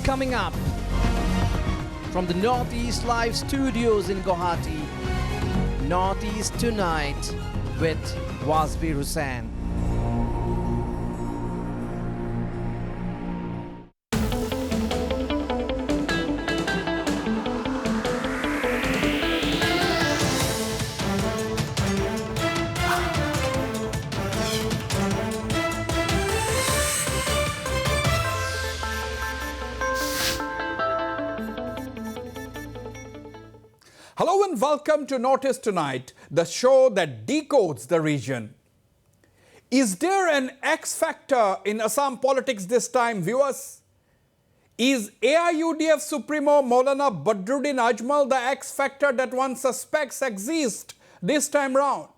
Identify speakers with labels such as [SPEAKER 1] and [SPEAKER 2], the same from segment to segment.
[SPEAKER 1] Coming up from the Northeast Live studios in Guwahati, Northeast Tonight with Wasbir Hussain.
[SPEAKER 2] Hello and welcome to Northeast Tonight, the show that decodes the region. Is there an X factor in Assam politics this time, viewers? Is AIUDF Supremo Maulana Badruddin Ajmal the X factor that one suspects exists this time round?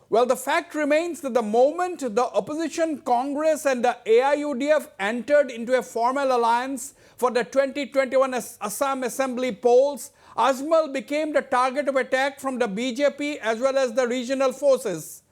[SPEAKER 2] Well, the fact remains that the moment the opposition Congress and the AIUDF entered into a formal alliance for the 2021 Assam Assembly polls, Ajmal became the target of attack from the BJP as well as the regional forces.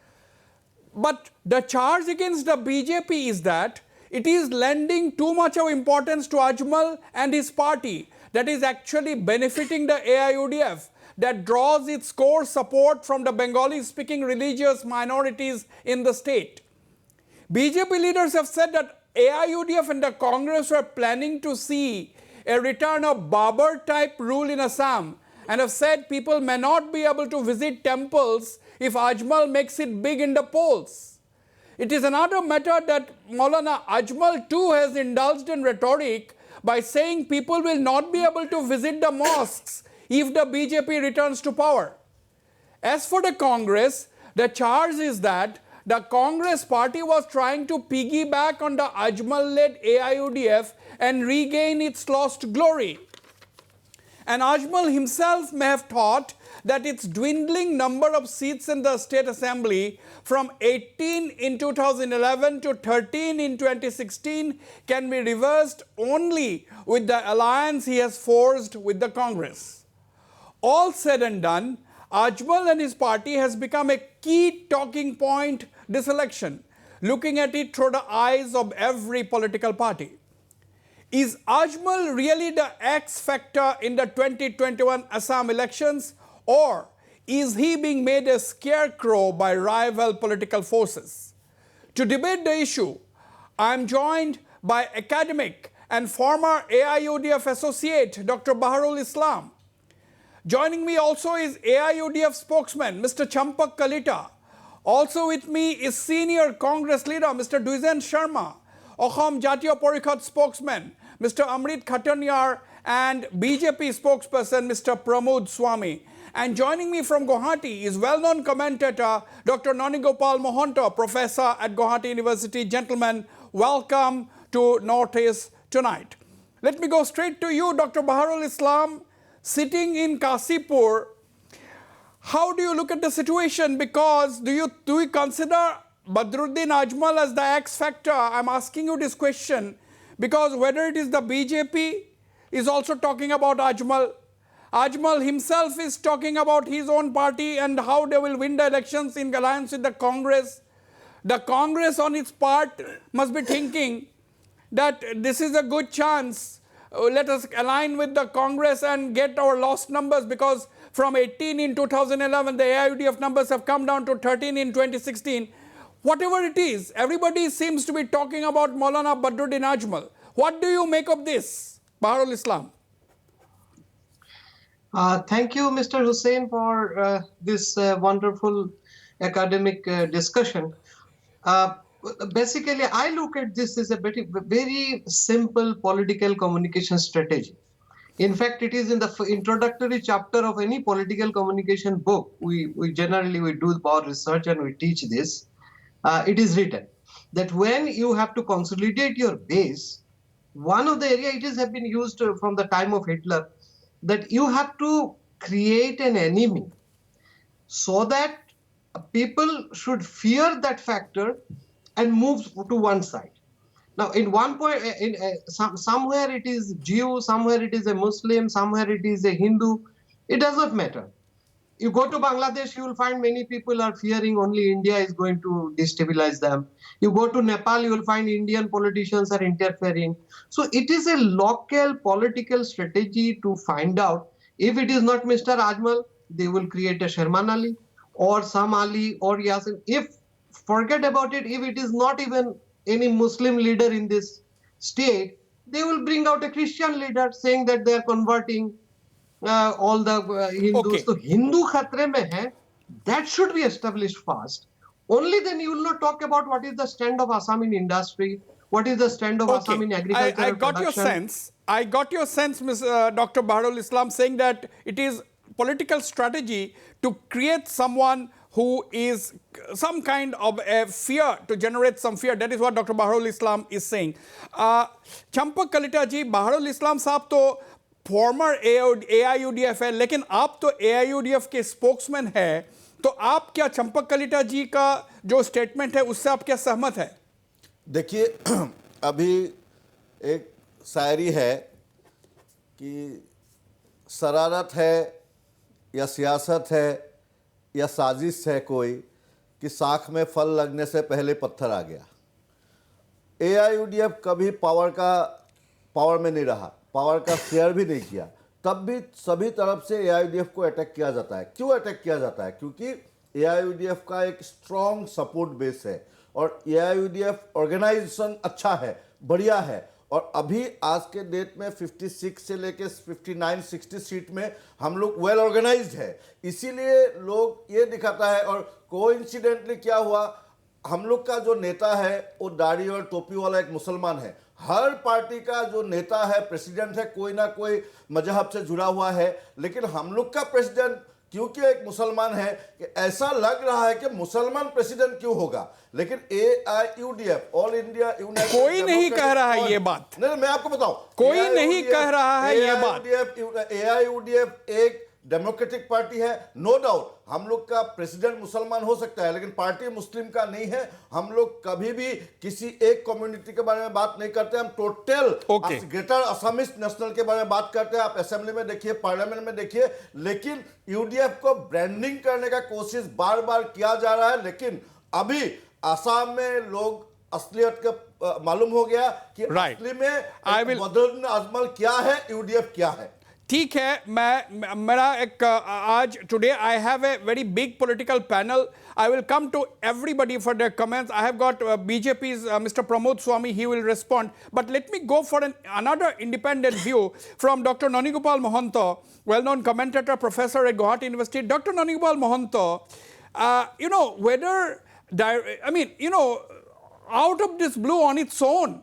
[SPEAKER 2] But the charge against the BJP is that it is lending too much of importance to Ajmal and his party that is actually benefiting the AIUDF, that draws its core support from the Bengali-speaking religious minorities in the state. BJP leaders have said that AIUDF and the Congress were planning to see a return of Babur-type rule in Assam and have said people may not be able to visit temples if Ajmal makes it big in the polls. It is another matter that Maulana Ajmal too has indulged in rhetoric by saying people will not be able to visit the mosques if the BJP returns to power. As for the Congress, the charge is that the Congress party was trying to piggyback on the Ajmal-led AIUDF and regain its lost glory. And Ajmal himself may have thought that its dwindling number of seats in the State Assembly from 18 in 2011 to 13 in 2016 can be reversed only with the alliance he has forged with the Congress. All said and done, Ajmal and his party has become a key talking point this election, looking at it through the eyes of every political party. Is Ajmal really the X factor in the 2021 Assam elections, or is he being made a scarecrow by rival political forces? To debate the issue, I am joined by academic and former AIUDF associate Dr. Baharul Islam. Joining me also is AIUDF spokesman Mr. Champak Kalita. Also with me is senior Congress leader Mr. Duizen Sharma, Ahom Jatiya Parikhad spokesman Mr. Amrit Khatanyar, and BJP spokesperson Mr. Pramod Swami. And joining me from Guwahati is well-known commentator Dr. Nanigopal Mohanto, professor at Guwahati University. Gentlemen, welcome to Northeast Tonight. Let me go straight to you, Dr. Baharul Islam, sitting in Kasipur. How do you look at the situation? Because do you consider Badruddin Ajmal as the X factor? I'm asking you this question because whether it is the BJP is also talking about Ajmal. Ajmal himself is talking about his own party and how they will win the elections in alliance with the Congress. The Congress on its part must be thinking that this is a good chance. Let us align with the Congress and get our lost numbers, because from 18 in 2011, the AIUDF numbers have come down to 13 in 2016. Whatever it is, everybody seems to be talking about Maulana Badruddin Ajmal. What do you make of this, Baharul Islam?
[SPEAKER 3] Thank you, Mr. Hussain, for this wonderful academic discussion. Basically, I look at this as a very simple political communication strategy. In fact, it is in the introductory chapter of any political communication book. We generally do our research and we teach this. It is written that when you have to consolidate your base, one of the areas have been used from the time of Hitler, that you have to create an enemy so that people should fear that factor and move to one side. Now, in one point, somewhere it is Jew, somewhere it is a Muslim, somewhere it is a Hindu. It does not matter. You go to Bangladesh, you will find many people are fearing only India is going to destabilize them. You go to Nepal, you will find Indian politicians are interfering. So it is a local political strategy to find out if it is not Mr. Ajmal, they will create a Sherman Ali or Sam Ali or Yasin. If forget about it, if it is not even any Muslim leader in this state, they will bring out a Christian leader saying that they are converting all the Hindus.
[SPEAKER 2] Okay.
[SPEAKER 3] So Hindu khatre mein hai, that should be established fast. Only then you will not talk about what is the stand of Assam in industry, what is the stand of Assam in agriculture
[SPEAKER 2] I
[SPEAKER 3] and
[SPEAKER 2] got your
[SPEAKER 3] production.
[SPEAKER 2] sense. I got your sense, Dr. Baharul Islam, saying that it is political strategy to create someone who is some kind of a fear, to generate some fear. That is what Dr. Baharul Islam is saying. Champak Kalita ji, Baharul Islam साहब तो farmer AIUDF है, लेकिन आप तो AIUDF के spokesman है, तो आप क्या चंपक कलिटा जी का जो स्टेटमेंट है उससे आप क्या सहमत है?
[SPEAKER 4] देखिए, अभी एक शायरी है कि शरारत है या सियासत है या साजिश है कोई कि साख में फल लगने से पहले पत्थर आ गया। AIUDF कभी पावर में नहीं रहा, पावर का शेयर भी नहीं किया, तब भी सभी तरफ से AIUDF को अटैक किया जाता है। क्यों अटैक किया जाता है? क्योंकि AIUDF का एक स्ट्रॉन्ग सपोर्ट बेस है और AIUDF ऑर्गेनाइजेशन अच्छा है, बढ़िया है, और अभी आज के डेट में 56 से लेके 59-60 सीट में हम लोग वेल ऑर्गेनाइज्ड है। इसीलिए लोग ये दिखाता है। और कोइंसिडेंटली क्या हुआ, हम लोग का जो नेता है वो दाढ़ी और टोपी वाला एक मुसलमान है। हर पार्टी का जो नेता है, प्रेसिडेंट है, कोई ना कोई मजहब से जुड़ा हुआ है, लेकिन हम लोग का प्रेसिडेंट क्योंकि एक मुसलमान है कि ऐसा लग रहा है कि मुसलमान प्रेसिडेंट क्यों होगा। लेकिन AIUDF, ऑल इंडिया यूनाइटेड,
[SPEAKER 2] कोई नहीं कह रहा है ये बात।
[SPEAKER 4] नहीं, मैं आपको बताऊं,
[SPEAKER 2] कोई नहीं कह रहा है ये बात।
[SPEAKER 4] AIUDF एक डेमोक्रेटिक पार्टी है, नो डाउट। हम लोग का प्रेसिडेंट मुसलमान हो सकता है, लेकिन पार्टी मुस्लिम का नहीं है। हम लोग कभी भी किसी एक कम्युनिटी के बारे में बात नहीं करते, हम टोटल ग्रेटर असमिस नेशनल के बारे में बात करते हैं। आप असेंबली में देखिए, पार्लियामेंट में देखिए, लेकिन UDF को ब्रांडिंग करने का कोशिश बार बार किया जा रहा है। लेकिन अभी आसाम में लोग असलियत का मालूम हो गया कि असली में बदरुद्दीन अजमल क्या है, UDF क्या है।
[SPEAKER 2] ठीक है, मेरा एक आज today I have a very big political panel. I will come to everybody for their comments. I have got BJP's Mr. Pramod Swami. He will respond. But let me go for another independent view from Dr. Nanigopal Mohanto, well-known commentator, professor at Guwahati University. Dr. Nanigopal Mohanto, out of this blue on its own,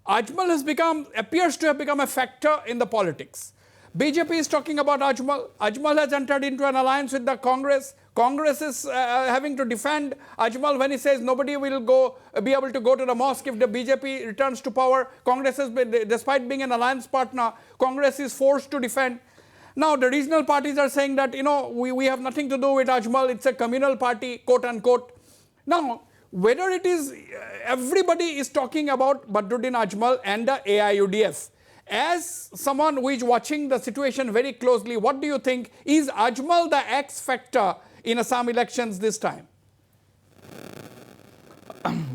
[SPEAKER 2] Ajmal appears to have become a factor in the politics. BJP is talking about Ajmal. Ajmal has entered into an alliance with the Congress. Congress is having to defend Ajmal when he says nobody will be able to go to the mosque if the BJP returns to power. Congress is, despite being an alliance partner, Congress is forced to defend. Now the regional parties are saying that, we have nothing to do with Ajmal. It's a communal party, quote unquote. Now, whether it is, everybody is talking about Badruddin Ajmal and the AIUDF. As someone who is watching the situation very closely, what do you think? Is Ajmal the X factor in Assam elections this time?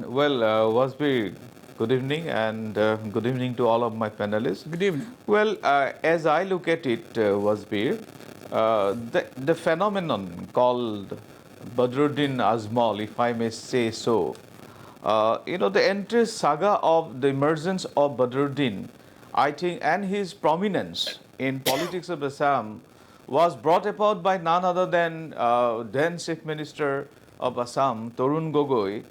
[SPEAKER 5] Well, Wasbir, good evening, and good evening to all of my panelists.
[SPEAKER 2] Good evening.
[SPEAKER 5] Well, as I look at it, Wasbir, the phenomenon called Badruddin Ajmal, if I may say so, the entire saga of the emergence of Badruddin, I think, and his prominence in politics of Assam was brought about by none other than then Chief Minister of Assam, Tarun Gogoi,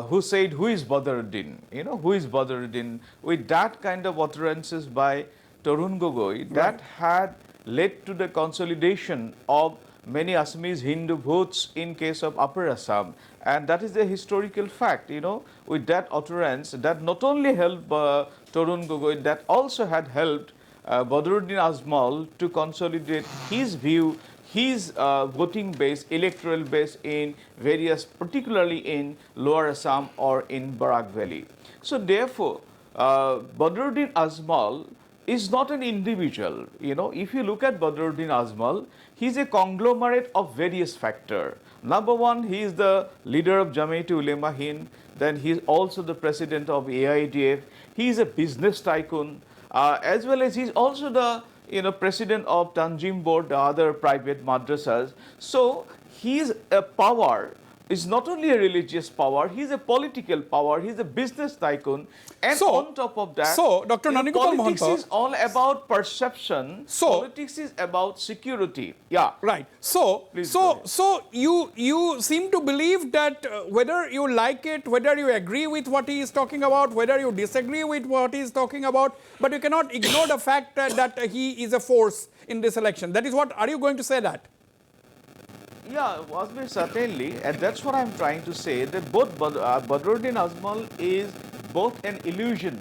[SPEAKER 5] who said, who is Badruddin? Who is Badruddin? With that kind of utterances by Tarun Gogoi, that had led to the consolidation of many Assamese Hindu votes in case of Upper Assam. And that is a historical fact, with that utterance, that not only helped Tarun Gogoi, that also had helped Badruddin Ajmal to consolidate his view, his voting base, electoral base in various, particularly in Lower Assam or in Barak Valley. So therefore, Badruddin Ajmal is not an individual. You know, if you look at Badruddin Ajmal, he's a conglomerate of various factors. Number one, he is the leader of Jamiat Ulema Hind. Then he's also the president of AIDF. He is a business tycoon, as well as he's also the president of Tanjim Board, the other private madrasas. So his power is not only a religious power, he's a political power, he's a business tycoon, and
[SPEAKER 2] So-
[SPEAKER 5] on top of that,
[SPEAKER 2] so, Dr. Nanigopal
[SPEAKER 5] politics
[SPEAKER 2] Mohanty-
[SPEAKER 5] is all about perception.
[SPEAKER 2] So-
[SPEAKER 5] politics is about security. Yeah.
[SPEAKER 2] Right. So,
[SPEAKER 5] Please go ahead.
[SPEAKER 2] so you seem to believe that whether you like it, whether you agree with what he is talking about, whether you disagree with what he is talking about, but you cannot ignore the fact that he is a force in this election. That is what, are you going to say that?
[SPEAKER 5] Yeah, Wasbir, certainly, and that's what I'm trying to say, that both Badruddin Ajmal is both an illusion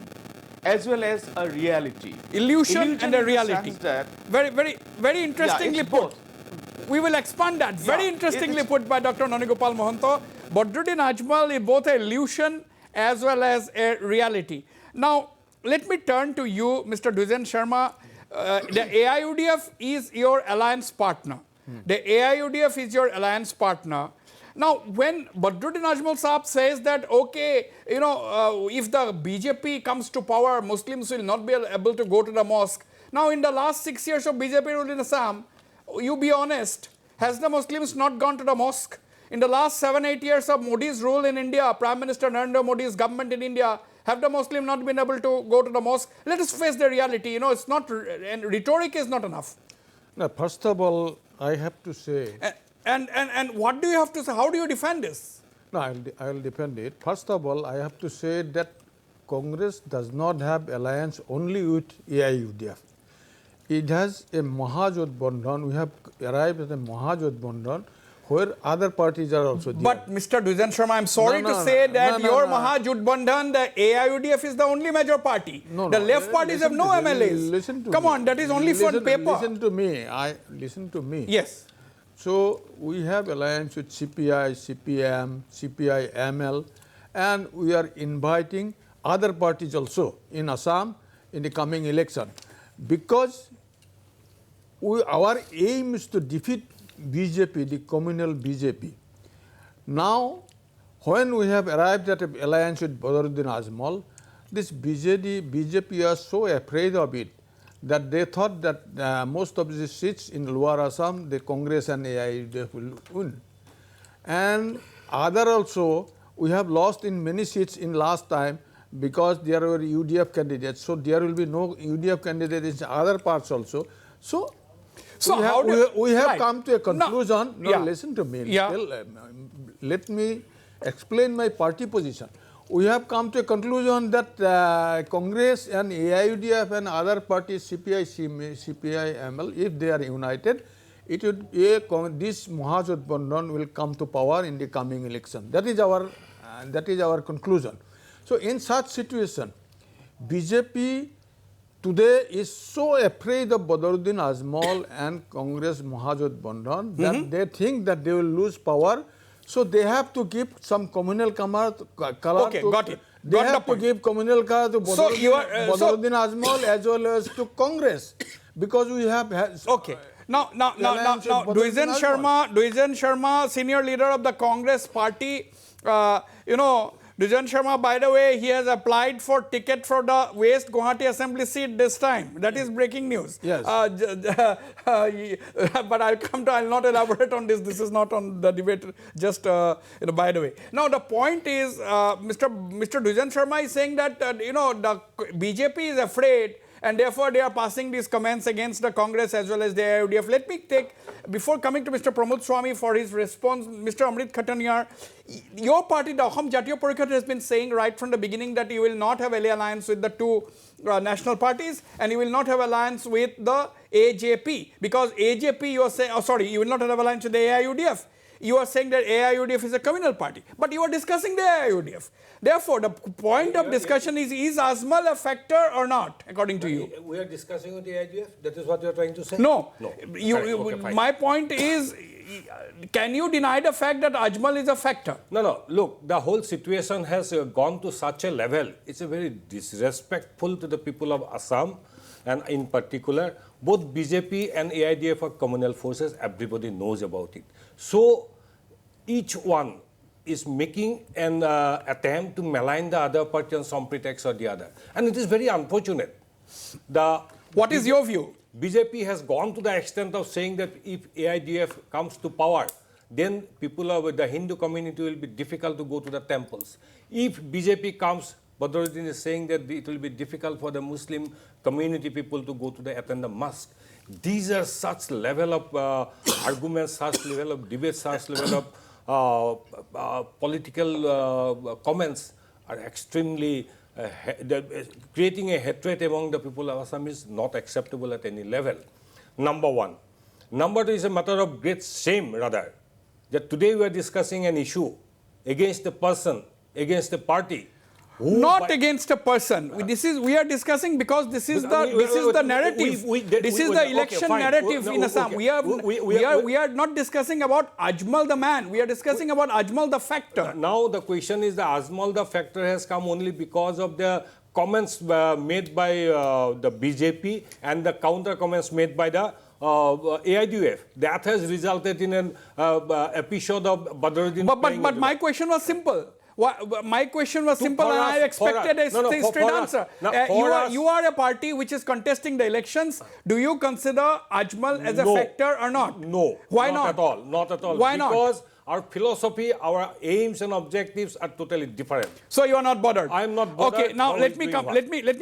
[SPEAKER 5] as well as a reality.
[SPEAKER 2] Illusion and
[SPEAKER 5] in
[SPEAKER 2] a
[SPEAKER 5] the
[SPEAKER 2] reality.
[SPEAKER 5] sense that,
[SPEAKER 2] Very interestingly
[SPEAKER 5] it's
[SPEAKER 2] put.
[SPEAKER 5] both.
[SPEAKER 2] We will expand that. Very
[SPEAKER 5] Yeah,
[SPEAKER 2] interestingly
[SPEAKER 5] it's-
[SPEAKER 2] put by Dr. Nanigopal Mohanty. Badruddin Ajmal is both an illusion as well as a reality. Now, let me turn to you, Mr. Dwijen Sharma. The AIUDF is your alliance partner. The AIUDF is your alliance partner. Now, when Badruddin Ajmal Saab says that, okay, if the BJP comes to power, Muslims will not be able to go to the mosque. Now, in the last 6 years of BJP rule in Assam, you be honest, has the Muslims not gone to the mosque? In the last 7-8 years of Modi's rule in India, Prime Minister Narendra Modi's government in India, have the Muslim not been able to go to the mosque? Let us face the reality. It's not, and rhetoric is not enough.
[SPEAKER 6] Now, first of all, I have to say,
[SPEAKER 2] And what do you have to say? How do you defend this?
[SPEAKER 6] no, I will defend it. First of all, I have to say that Congress does not have alliance only with AIUDF. It has a Mahajot Bandhan. We have arrived at a Mahajot Bandhan where other parties are also there.
[SPEAKER 2] But Mr. Dwijen Sharma, I'm sorry
[SPEAKER 6] No,
[SPEAKER 2] to
[SPEAKER 6] no,
[SPEAKER 2] say
[SPEAKER 6] no,
[SPEAKER 2] that
[SPEAKER 6] no,
[SPEAKER 2] your
[SPEAKER 6] no.
[SPEAKER 2] Mahajutbandhan, the AIUDF is the only major party.
[SPEAKER 6] No,
[SPEAKER 2] The
[SPEAKER 6] no,
[SPEAKER 2] left parties have
[SPEAKER 6] listen
[SPEAKER 2] no
[SPEAKER 6] to me,
[SPEAKER 2] MLAs.
[SPEAKER 6] Listen to
[SPEAKER 2] Come
[SPEAKER 6] me.
[SPEAKER 2] on, that is only for
[SPEAKER 6] Listen-
[SPEAKER 2] paper.
[SPEAKER 6] Listen to me.
[SPEAKER 2] Yes.
[SPEAKER 6] So we have alliance with CPI, CPM, CPI, ML, and we are inviting other parties also in Assam in the coming election, because our aim is to defeat BJP, the communal BJP. Now, when we have arrived at an alliance with Badruddin Ajmal, this BJP are so afraid of it that they thought that most of the seats in Lower Assam, the Congress and AIUDF will win. And other also, we have lost in many seats in last time because there were UDF candidates. So there will be no UDF candidates in other parts also. So
[SPEAKER 2] how do
[SPEAKER 6] we have
[SPEAKER 2] right.
[SPEAKER 6] come to a conclusion. No,
[SPEAKER 2] yeah.
[SPEAKER 6] listen to me.
[SPEAKER 2] Yeah.
[SPEAKER 6] Let me explain my party position. We have come to a conclusion that Congress and AIUDF and other parties, CPI, CPI, ML, if they are united, it would be this Mahajot Bandhan will come to power in the coming election. That is our conclusion. So in such situation, BJP today is so afraid of Badruddin Ajmal and Congress Mahajot Bandhan that they think that they will lose power. So they have to give some communal color
[SPEAKER 2] Okay,
[SPEAKER 6] to,
[SPEAKER 2] got it.
[SPEAKER 6] They
[SPEAKER 2] Got the
[SPEAKER 6] have to
[SPEAKER 2] point.
[SPEAKER 6] give communal color to
[SPEAKER 2] So
[SPEAKER 6] Badruddin,
[SPEAKER 2] you are,
[SPEAKER 6] Badruddin Ajmal as well as to Congress, because we have
[SPEAKER 2] Okay. Now,
[SPEAKER 6] alliance with
[SPEAKER 2] Dwijen
[SPEAKER 6] Badruddin
[SPEAKER 2] Sharma, senior leader of the Congress party, Dwijen Sharma, by the way, he has applied for ticket for the West Guwahati Assembly seat this time. That is breaking news.
[SPEAKER 6] Yes.
[SPEAKER 2] But I'll not elaborate on this. This is not on the debate, just, by the way. Now, the point is, Mr. Dwijen Sharma is saying that, the BJP is afraid, and therefore they are passing these comments against the Congress as well as the AIUDF. Let me take, before coming to Mr. Pramod Swami for his response, Mr. Amrit Khataniyar, your party, the Ahom Jatiyo Parishad, has been saying right from the beginning that you will not have alliance with the two national parties, and you will not have alliance with the AJP, because AJP, you are saying, you will not have alliance with the AIUDF. You are saying that AIUDF is a communal party, but you are discussing the AIUDF. Therefore, the point of discussion is Ajmal a factor or not, according to you?
[SPEAKER 7] We are discussing on the AIUDF? That is what you are trying to say?
[SPEAKER 2] No.
[SPEAKER 7] Correct. Okay, fine.
[SPEAKER 2] My point is, can you deny the fact that Ajmal is a factor?
[SPEAKER 7] No. Look, the whole situation has gone to such a level. It's a very disrespectful to the people of Assam. and in particular, both BJP and AIDF are communal forces. Everybody knows about it. So each one is making an attempt to malign the other party on some pretext or the other. And it is very unfortunate.
[SPEAKER 2] What is your view?
[SPEAKER 7] BJP has gone to the extent of saying that if AIDF comes to power, then people with the Hindu community will be difficult to go to the temples. If BJP comes, Badruddin is saying that it will be difficult for the Muslim community people to go to the attend the mosque. These are such level of arguments, such level of debates, such level of political comments are extremely creating a hatred among the people of Assam is not acceptable at any level. Number one. Number two is a matter of great shame, rather, that today we are discussing an issue against a person, against a party.
[SPEAKER 2] Not against a person. We are discussing because this is the narrative. This is the election narrative in Assam. We are not discussing about Ajmal the man. We are discussing about Ajmal the factor.
[SPEAKER 7] Now the question is the Ajmal the factor has come only because of the comments made by the BJP and the counter comments made by the AIDF. That has resulted in an episode of Badruddin.
[SPEAKER 2] But my question was simple. My question was simple and I expected a straight answer. You are a party which is contesting the elections. Do you consider Ajmal as a factor or not?
[SPEAKER 7] No.
[SPEAKER 2] Why not?
[SPEAKER 7] Not at all. Not at all.
[SPEAKER 2] Why not?
[SPEAKER 7] Because our philosophy, our aims and objectives are totally different.
[SPEAKER 2] So you are not bothered.
[SPEAKER 7] I am not bothered.
[SPEAKER 2] Okay, now let me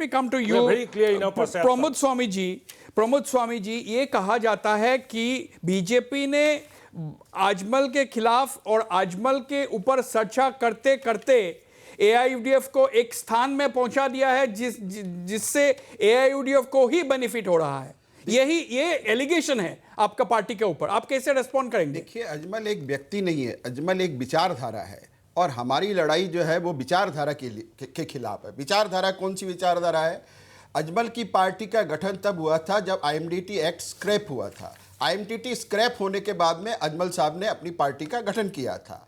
[SPEAKER 2] come to you.
[SPEAKER 7] We are very clear in our perception.
[SPEAKER 2] Pramod Swami ji, ये कहा जाता है कि BJP ने आजमल के खिलाफ और आजमल के ऊपर चर्चा करते करते एआईयूडीएफ को एक स्थान में पहुंचा दिया है जिससे एआईयूडीएफ को ही बेनिफिट हो रहा है। ये एलिगेशन है आपका पार्टी के ऊपर, आप कैसे रेस्पॉन्ड करेंगे?
[SPEAKER 8] देखिए, अजमल एक व्यक्ति नहीं है, अजमल एक विचारधारा है और हमारी लड़ाई जो है वो विचारधारा के खिलाफ है। विचारधारा कौन सी विचारधारा है? अजमल की पार्टी का गठन तब हुआ था जब आईएमडीटी एक्ट स्क्रैप हुआ था। आईएमडीटी स्क्रैप होने के बाद में अजमल साहब ने अपनी पार्टी का गठन किया था।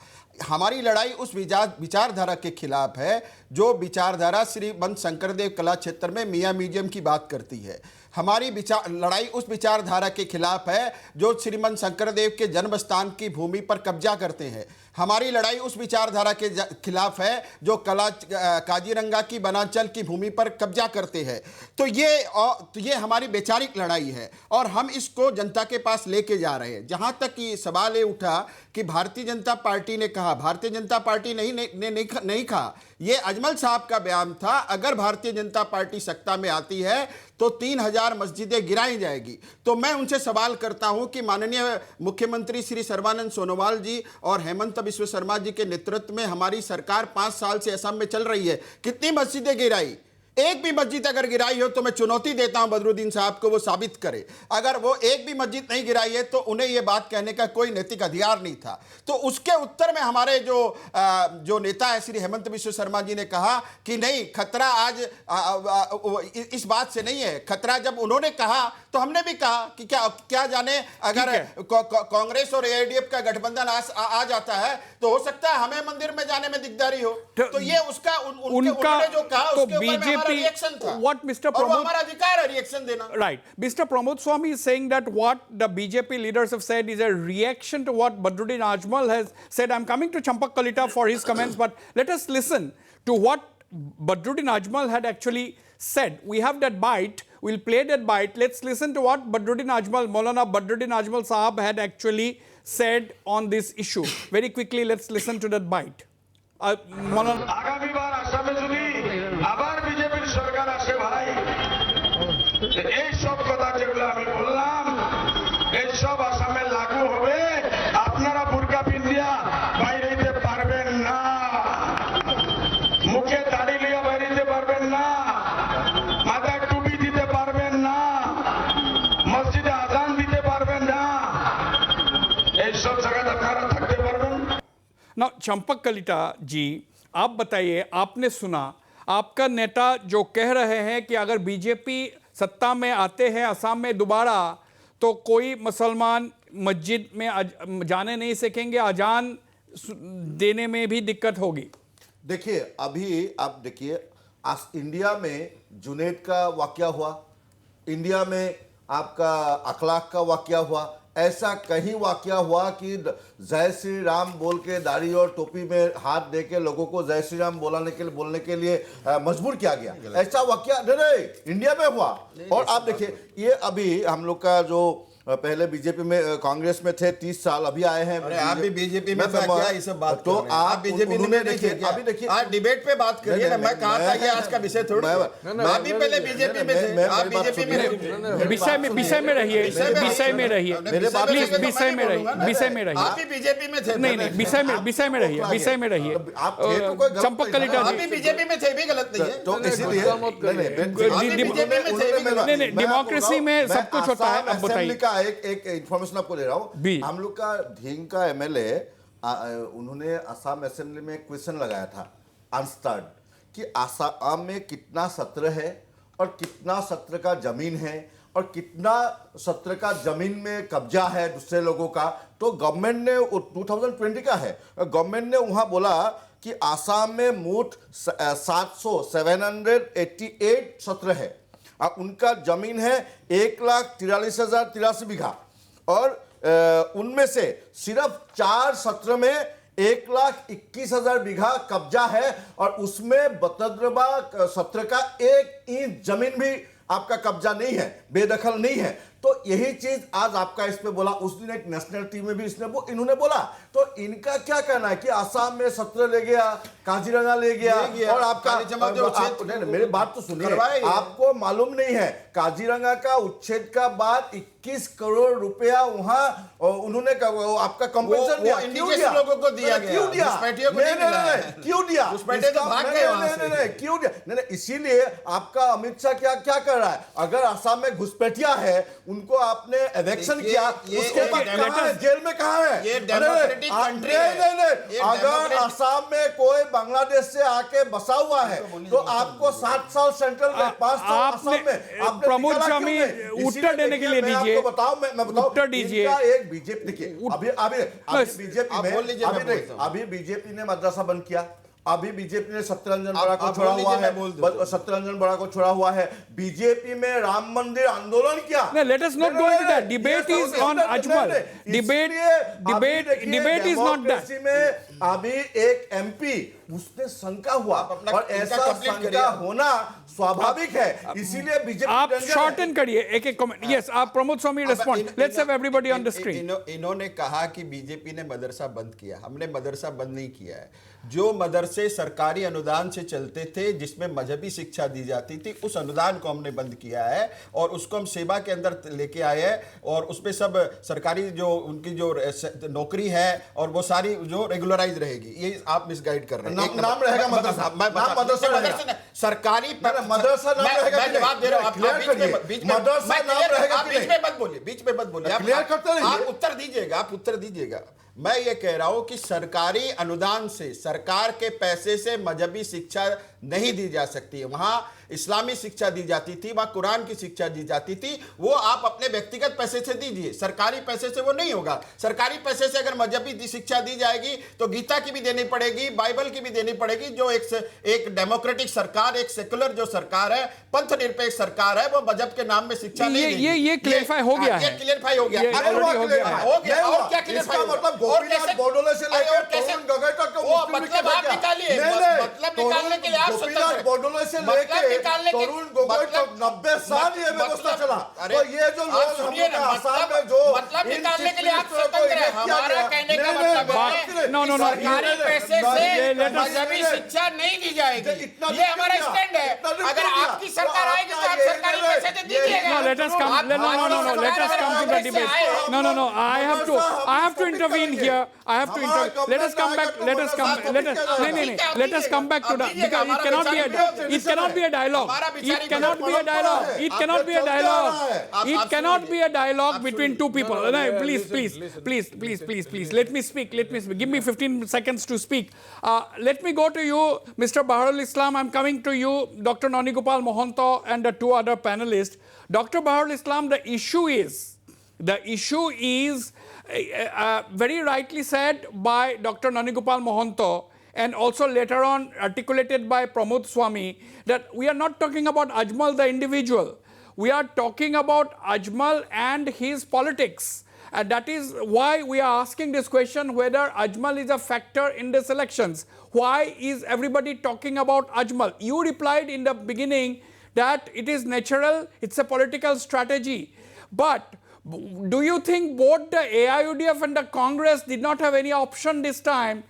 [SPEAKER 8] हमारी लड़ाई उस विचारधारा के खिलाफ है जो विचारधारा श्रीमंत शंकरदेव कला क्षेत्र में मियाँ म्यूजियम की बात करती है। हमारी लड़ाई उस विचारधारा के खिलाफ है जो श्रीमंत शंकरदेव के जन्म स्थान की भूमि पर कब्जा करते हैं। हमारी लड़ाई उस विचारधारा के खिलाफ है जो काजीरंगा की वनांचल की भूमि पर कब्जा करते हैं। तो ये हमारी वैचारिक लड़ाई है और हम इसको जनता के पास लेके जा रहे हैं। जहां तक ये सवाल ये उठा कि भारतीय जनता पार्टी ने कहा, भारतीय जनता पार्टी नहीं कहा, ये अजमल साहब का बयान था। अगर भारतीय जनता पार्टी सत्ता में आती है तो 3000 मस्जिदें गिराई जाएगी। तो मैं उनसे सवाल करता हूं कि माननीय मुख्यमंत्री श्री सर्बानंद सोनोवाल जी और हेमंत बिस्व शर्मा जी के नेतृत्व में हमारी सरकार 5 साल से असम में चल रही है, कितनी मस्जिदें गिराई? एक भी मस्जिद अगर गिराई हो तो मैं चुनौती देता हूं बदरुद्दीन साहब को वो साबित करे। अगर वो एक भी मस्जिद नहीं गिराई है तो उन्हें ये बात कहने का कोई नैतिक अधिकार नहीं था। तो उसके उत्तर में हमारे जो नेता है श्री हेमंत बिस्व शर्मा जी ने कहा कि नहीं, खतरा आज इस बात से नहीं है। खतरा जब उन्होंने कहा तो हमने भी कहा कि क्या जाने अगर कांग्रेस और एआईडीएफ का गठबंधन आ जाता है तो हो सकता है हमें मंदिर में जाने में दिकदारी हो। तो ये उसका उन्होंने जो कहा उसके ऊपर
[SPEAKER 2] what Mr.
[SPEAKER 8] Pramod,
[SPEAKER 2] right, Mr. Pramod Swami is saying that what the BJP leaders have said is a reaction to what Badruddin Ajmal has said. I'm coming to Champak Kalita for his comments, but let us listen to what Badruddin Ajmal had actually said. We have that bite. We'll play that bite. Let's listen to what Badruddin Ajmal, Maulana Badruddin Ajmal Sahab had actually said on this issue. Very quickly, let's listen to that bite.
[SPEAKER 9] আগামী বার আসামে যদি আবার বিজেপির সরকার আসে ভাই, এই সব কথা যেগুলো আমি বললাম এই সব আসামে লাগু হবে। আপনারা বুরকা পিন্দিয়া বাইরে যেতে পারবেন না, মুখে দাড়ি লিয়ে বাইরে যেতে পারবেন না, মাথায় টুপি দিতে পারবেন না, মসজিদে আজান দিতে পারবেন না, এই সব জায়গাতে আপনারা থাকতে পারবেন।
[SPEAKER 2] Now, चंपक कलिता जी, आप बताइए, आपने सुना आपका नेता जो कह रहे हैं कि अगर बीजेपी सत्ता में आते हैं असम में दोबारा तो कोई मुसलमान मस्जिद में जाने नहीं सकेंगे, अजान देने में भी दिक्कत होगी।
[SPEAKER 4] देखिए, अभी आप देखिए इंडिया में जुनैद का वाकया हुआ, इंडिया में आपका अखलाक का वाकया हुआ, ऐसा कहीं वाकया हुआ कि जय श्री राम बोल के दाढ़ी और टोपी में हाथ दे के लोगों को जय श्री राम बोलने के लिए मजबूर किया गया? ऐसा वाकया नहीं इंडिया में हुआ। और आप देखिए, ये अभी हम लोग का जो पहले बीजेपी में कांग्रेस में थे 30 साल, अभी आए हैं।
[SPEAKER 8] अरे आप भी बीजेपी में था क्या? ये सब बात
[SPEAKER 4] तो आप
[SPEAKER 8] बीजेपी में देखिए, अभी देखिए आप डिबेट पे बात करिए ना। मैं कहा था ये आज का विषय थोड़ा, मैं भी पहले बीजेपी में थे, आप बीजेपी में
[SPEAKER 10] विषय में रहिए, विषय में रहिए, प्लीज विषय में रहिए, विषय में रहिए।
[SPEAKER 8] आप भी बीजेपी में थे?
[SPEAKER 10] नहीं विषय में रहिए, विषय में रहिए। चंपक कलिता
[SPEAKER 8] आप भी बीजेपी में थे, भी गलत नहीं है।
[SPEAKER 4] तो इसीलिए
[SPEAKER 10] नहीं, डेमोक्रेसी में सब कुछ होता है। अब बताइए,
[SPEAKER 4] एक इंफॉर्मेशन आपको दे रहा हूं। हम लोग का ढींग का एमएलए, उन्होंने असम असेंबली में क्वेश्चन लगाया था आंसर्ड कि असम में कितना सत्र है और कितना सत्र का जमीन है और कितना सत्र का जमीन में कब्जा है दूसरे लोगों का। तो गवर्नमेंट ने 2020 का है, गवर्नमेंट ने वहां बोला कि असम में मोट 788 सत्र है। अब उनका जमीन है 1,43,083 बीघा और उनमें से सिर्फ 4 सत्र में 1,21,000 बीघा कब्जा है और उसमें बतद्रबा सत्र का 1 इंच जमीन भी आपका कब्जा नहीं है, बेदखल नहीं है। तो यही चीज आज आपका इस पे बोला, उस दिन एक नेशनल टीवी में भी इन्होंने बोला। तो इनका क्या कहना है कि असम में सत्र ले गया, काजीरंगा ले गया और आपका मेरी बात तो सुनिए, आपको मालूम नहीं है काजीरंगा का उच्छेद का बाद 21 करोड़ रुपया वहां उन्होंने आपका कंपनसेशन दिया। क्यों दिया?
[SPEAKER 8] लोगों को दिया गया,
[SPEAKER 4] क्यों दिया? क्यों दिया? क्यों दिया? नहीं, इसीलिए आपका अमित शाह क्या कर रहा है? अगर असम में घुसपैठिया है, उनको आपने इलेक्शन किया, उसके बाद कहां है? जेल में कहां है?
[SPEAKER 8] ये डेमोक्रेटिक कंट्री है।
[SPEAKER 4] नहीं, अगर असम में कोई बांग्लादेश से आके बसा हुआ है तो आपको 7 साल सेंट्रल में, 5 साल असम में आपने
[SPEAKER 10] प्रमोद स्वामी उत्तर देने के लिए दीजिए।
[SPEAKER 4] मैं बताऊं
[SPEAKER 10] उत्तर दीजिए।
[SPEAKER 4] एक बीजेपी देखिए, अभी बीजेपी ने मदरसा बंद किया, अभी बीजेपी ने सत्यरंजन बड़ा को छोड़ा हुआ है, सत्यरंजन बड़ा को छोड़ा हुआ है। बीजेपी में राम मंदिर आंदोलन किया।
[SPEAKER 10] Let us not go into that. Debate is on Ajmal. Debate is not that.
[SPEAKER 4] में अभी एक एमपी उसने शंका हुआ और ऐसा शंका होना स्वाभाविक है, इसीलिए बीजेपी
[SPEAKER 10] आप शॉर्टन करिए एक कमेंट। यस, आप Pramod Swami respond. Let's have everybody on the screen.
[SPEAKER 8] इन्होंने कहा कि बीजेपी ने मदरसा बंद किया। हमने मदरसा बंद नहीं किया है। जो मदरसे सरकारी अनुदान से चलते थे, जिसमें मजहबी शिक्षा दी जाती थी, उस अनुदान को हमने बंद किया है और उसको हम सेवा के अंदर लेके आए हैं और उसमें सब सरकारी जो उनकी जो नौकरी है और वो सारी जो रेगुलराइज रहेगी। ये आप मिसगाइड कर रहे हैं।
[SPEAKER 4] नाम रहेगा मदरसा, मदरसा
[SPEAKER 8] सरकारी
[SPEAKER 4] मदरसा नाम रहेगा।
[SPEAKER 8] मैं जवाब दे रहा हूं, आप बीच में मत बोलिए, आप उत्तर दीजिएगा। मैं ये कह रहा हूं कि सरकारी अनुदान से, सरकार के पैसे से मजहबी शिक्षा नहीं दी जा सकती है। वहां इस्लामी शिक्षा दी जाती थी, वहां कुरान की शिक्षा दी जाती थी। वो आप अपने व्यक्तिगत पैसे से दीजिए, सरकारी पैसे से वो नहीं होगा। सरकारी पैसे से अगर मजहबी शिक्षा दी जाएगी तो गीता की भी देनी पड़ेगी, बाइबल की भी देनी पड़ेगी। जो एक डेमोक्रेटिक सरकार, एक सेकुलर जो सरकार है, पंथ निरपेक्ष सरकार है, वो मजहब के नाम में शिक्षा नहीं देगी।
[SPEAKER 10] ये क्लेरिफाई हो गया है।
[SPEAKER 8] क्लियरफाई हो गया। और क्या क्लियरफाई?
[SPEAKER 4] मतलब गोपीनाथ बोडोले से लेकर तरुण गोगोई तक
[SPEAKER 8] मतलब निकालिए, मतलब निकालने के लिए
[SPEAKER 4] गोपीनाथ बोडोले से लेकर तरुण गोगोई तक 90 साल ये व्यवस्था चला। तो ये जो लोग आसाम में जो
[SPEAKER 8] मतलब निकालने के लिए आप स्वतंत्र हैं। हमारा कहने का मतलब है सरकारी पैसे से मजहबी शिक्षा नहीं दी जाएगी, ये हमारा स्टैंड है। अगर आपकी सरकार आएगी तो आप सरकारी पैसे से दीजिएगा।
[SPEAKER 10] Let us come to the debate. No. I have to intervene here. Let us come back. Let us come back to the, because it cannot be a dialogue. It cannot be a dialogue between two people. No, please. Let me speak. Give me 15 seconds to speak. Let me go to you, Mr. Baharul Islam. I'm coming to you, Dr. Nonigopal Mohanto, and the two other panelists. Dr. Baharul Islam, the issue is very rightly said by Dr. Nonigopal Mohanto, and also later on articulated by Pramod Swami, that we are not talking about Ajmal the individual. we are talking about Ajmal and his politics. And that is why we are asking this question, whether Ajmal is a factor in these elections. Why is everybody talking about Ajmal? You replied in the beginning that it is natural, it's a political strategy. But do you think both the AIUDF and the Congress did not have any option this time,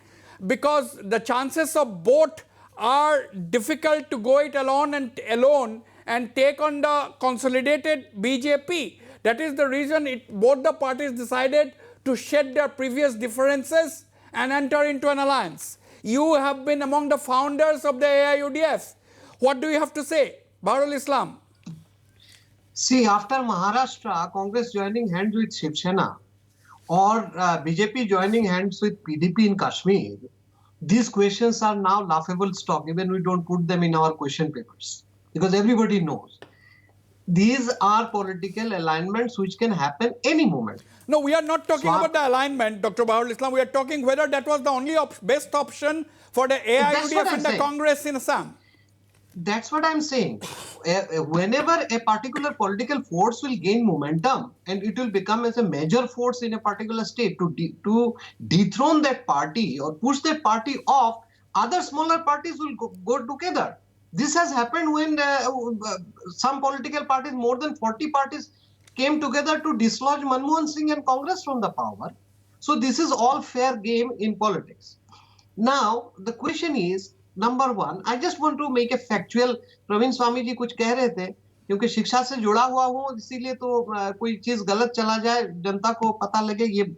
[SPEAKER 10] because the chances of both are difficult to go it alone and take on the consolidated BJP? That is the reason both the parties decided to shed their previous differences and enter into an alliance. You have been among the founders of the AIUDF. What do you have to say, Baharul Islam?
[SPEAKER 3] See, after Maharashtra, Congress joining hands with Shiv Sena or BJP joining hands with PDP in Kashmir, these questions are now laughable stock. Even we don't put them in our question papers because everybody knows. These are political alignments which can happen any moment.
[SPEAKER 10] No, we are not talking about the alignment, Dr. Baharul Islam. We are talking whether that was the only best option for the AIUDF and the Congress in Assam.
[SPEAKER 3] That's what I'm saying. Whenever a particular political force will gain momentum and it will become as a major force in a particular state to dethrone that party or push that party off, other smaller parties will go together. This has happened when some political parties, more than 40 parties, came together to dislodge Manmohan Singh and Congress from the power. So this is all fair game in politics. Now, the question is, number one, I just want to make a factual, Praveen Swami ji कुछ कह रहे थे, क्योंकि शिक्षा से जुड़ा हुआ हूँ, इसीलिए तो कोई चीज गलत चला जाए, जनता को पता लगे, ये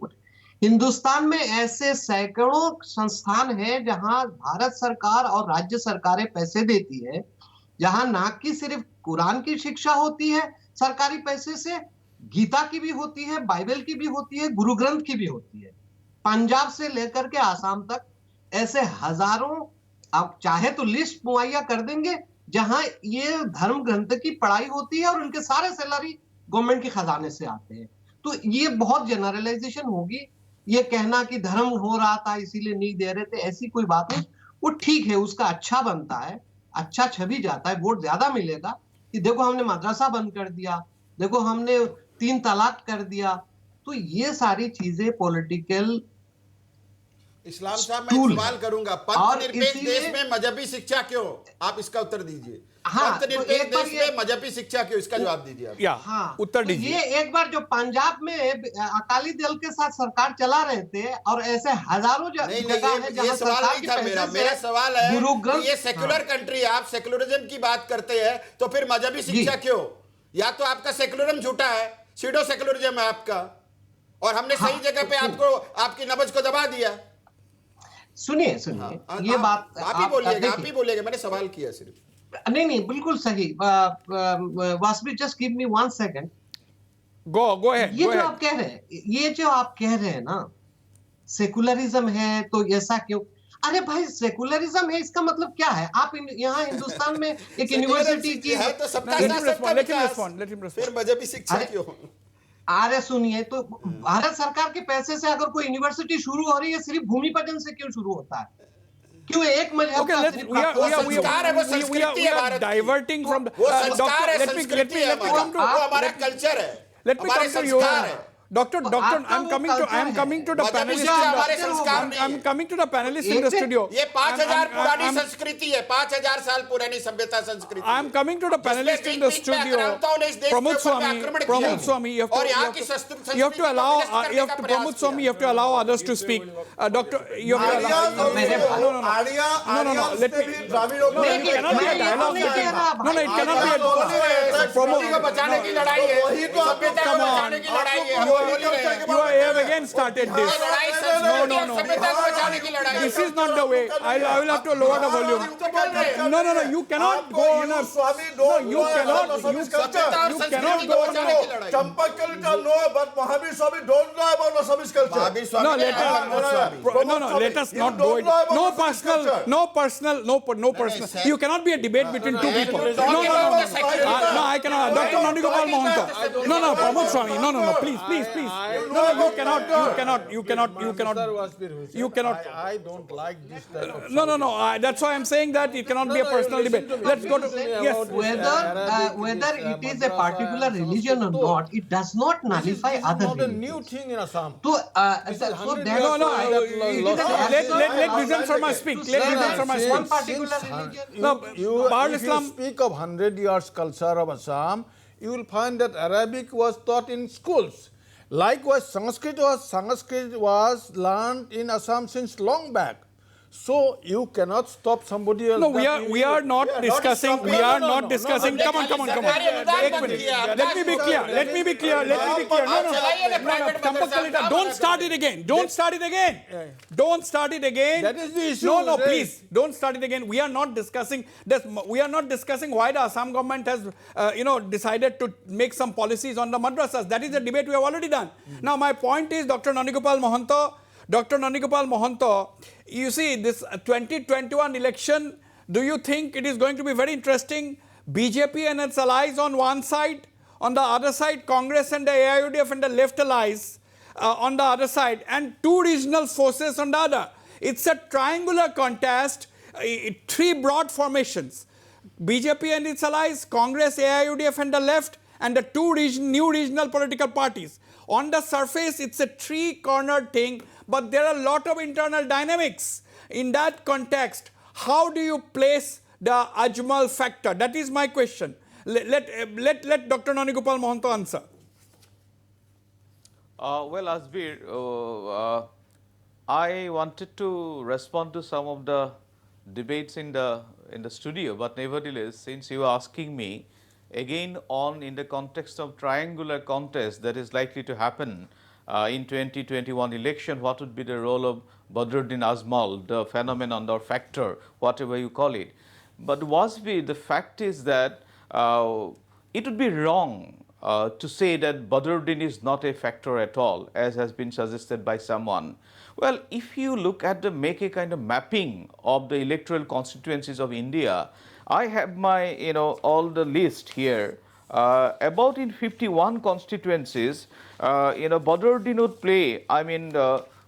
[SPEAKER 3] हिंदुस्तान में ऐसे सैकड़ों संस्थान हैं जहां भारत सरकार और राज्य सरकारें पैसे देती है, जहां ना कि सिर्फ कुरान की शिक्षा होती है सरकारी पैसे से, गीता की भी होती है, बाइबल की भी होती है, गुरु ग्रंथ की भी होती है। पंजाब से लेकर के आसाम तक ऐसे हजारों, आप चाहे तो लिस्ट मुहैया कर देंगे, जहां ये धर्म ग्रंथ की पढ़ाई होती है और उनके सारे सैलरी गवर्नमेंट के खजाने से आते हैं। तो ये बहुत जनरलाइजेशन होगी। ये कहना कि धर्म हो रहा था इसीलिए नहीं दे रहे थे, ऐसी कोई बात नहीं। वो ठीक है, उसका अच्छा बनता है, अच्छा छवि जाता है, वोट ज्यादा मिलेगा कि देखो हमने मदरसा बंद कर दिया, देखो हमने 3 तलाक कर दिया। तो ये सारी चीजें पॉलिटिकल।
[SPEAKER 8] इस्लाम साहब, मैं सवाल करूंगा, पंथ निरपेक्ष देश में मजहबी शिक्षा क्यों? आप इसका उत्तर दीजिए। पंथ निरपेक्ष देश में मजहबी शिक्षा क्यों? इसका जवाब दीजिए आप।
[SPEAKER 3] हाँ,
[SPEAKER 10] उत्तर दीजिए।
[SPEAKER 3] ये एक बार जो पंजाब में अकाली दल के साथ सरकार चला रहे थे और ऐसे हजारों जगह है जहां
[SPEAKER 8] सवाल नहीं था मेरा सवाल है, ये सेक्युलर कंट्री है, आप सेक्युलरिज्म की बात करते हैं, तो फिर मजहबी शिक्षा क्यों? या तो आपका सेक्युलरिज्म झूठा है, सीडो सेक्युलरिज्म है आपका, और हमने सही जगह पे आपको, आपकी नब्ज को दबा दिया।
[SPEAKER 3] सुनिए ये बात
[SPEAKER 8] आप ही बोलिएगा, मैंने सवाल किया सिर्फ।
[SPEAKER 3] नहीं, बिल्कुल सही। Vasavi, just give me 1 second.
[SPEAKER 10] Go ahead.
[SPEAKER 3] ये जो आप कह रहे हैं ना, सेकुलरिज्म है तो ऐसा क्यों? अरे भाई, सेकुलरिज्म है इसका मतलब क्या है? आप यहाँ हिंदुस्तान में एक यूनिवर्सिटी की
[SPEAKER 8] है तो सबका फिर मजहबी शिक्षा क्यों?
[SPEAKER 3] अरे सुनिए, तो भारत सरकार के पैसे से अगर कोई यूनिवर्सिटी शुरू हो रही है, सिर्फ भूमि पूजन से क्यों शुरू होता है? क्यों एक मजहब का सिर्फ
[SPEAKER 8] संस्कार है, वो संस्कृति है भारत की।
[SPEAKER 10] डाइवर्टिंग फ्रॉम
[SPEAKER 8] वो संस्कार है, संस्कृति है, वो हमारा कल्चर है, हमारे संस्कार है।
[SPEAKER 10] Doctor, I'm coming to the panelists in the studio.
[SPEAKER 8] ये 5000 पुरानी संस्कृति है, 5000 साल पुरानी सभ्यता संस्कृति।
[SPEAKER 10] I'm coming to the panelists in the studio. Pramod Swami, you have to allow Pramod Swami, you have to allow others to speak. Doctor, you have to allow. No. Let me. It cannot be a dialogue. No, it cannot be a.
[SPEAKER 8] Pramod को बचाने की लड़ाई है, सभ्यता को बचाने की लड़ाई है।
[SPEAKER 10] You have again started this. No. This is not the way. I will have to lower the volume. No. You cannot go on a. No, you cannot go on a.
[SPEAKER 4] Champakkal no, but Mahavir Swami don't know about Assamese culture.
[SPEAKER 10] No. Let us not go it. No personal. You cannot be a debate between two people. No. I cannot. Dr. Nandagopal Mohanty. No. Pramod Swami. No. Please. please. No, you cannot.
[SPEAKER 6] I don't like this type of
[SPEAKER 10] No. That's why I'm saying that it cannot be a personal debate. Let's go to yes.
[SPEAKER 3] Whether it is a particular religion or not, it does not nullify
[SPEAKER 6] This is
[SPEAKER 3] other
[SPEAKER 6] not a
[SPEAKER 3] religions.
[SPEAKER 6] new thing in Assam.
[SPEAKER 3] So,
[SPEAKER 6] This is
[SPEAKER 3] so
[SPEAKER 6] 100
[SPEAKER 3] that's
[SPEAKER 6] years
[SPEAKER 3] why
[SPEAKER 6] old.
[SPEAKER 3] it is
[SPEAKER 6] Let-
[SPEAKER 3] an
[SPEAKER 10] let
[SPEAKER 3] absolute
[SPEAKER 10] Bijan Sharma speak. Let Bijan Sharma speak.
[SPEAKER 3] one particular religion.
[SPEAKER 10] No, Bahar
[SPEAKER 6] If
[SPEAKER 10] Islam.
[SPEAKER 6] you speak of 100 years culture of Assam, you will find that Arabic was taught in schools. Likewise, Sanskrit was learned in Assam since long back. So you cannot stop somebody else.
[SPEAKER 10] No, we are not discussing. We are not discussing. Come on. Ek minute. Let me be clear. No. Champak Kalita, don't start it again. Don't start it again.
[SPEAKER 6] That is the issue,
[SPEAKER 10] No,
[SPEAKER 6] right?
[SPEAKER 10] please. Don't start it again. We are not discussing this. We are not discussing why the Assam government has, decided to make some policies on the madrasas. That is a debate we have already done. Now, my point is, Dr. Nanigopal Mohanto, you see, this 2021 election, do you think it is going to be very interesting? BJP and its allies on one side, on the other side, Congress and the AIUDF and the left allies on the other side, and two regional forces on the other. It's a triangular contest, three broad formations. BJP and its allies, Congress, AIUDF and the left, and the two new regional political parties. On the surface, it's a three-cornered thing, but there are a lot of internal dynamics. In that context, how do you place the Ajmal factor? That is my question. Let Dr. Nanigopal Mohanto answer.
[SPEAKER 5] Well, Asbir, I wanted to respond to some of the debates in the studio, but nevertheless, since you are asking me again in the context of triangular contest that is likely to happen in 2021 election, what would be the role of Badruddin Ajmal, the phenomenon or factor, whatever you call it. But Wasbi, the fact is that it would be wrong to say that Badruddin is not a factor at all, as has been suggested by someone. Well, if you look at make a kind of mapping of the electoral constituencies of India, I have my, all the list here. About in 51 constituencies, Badruddin would play,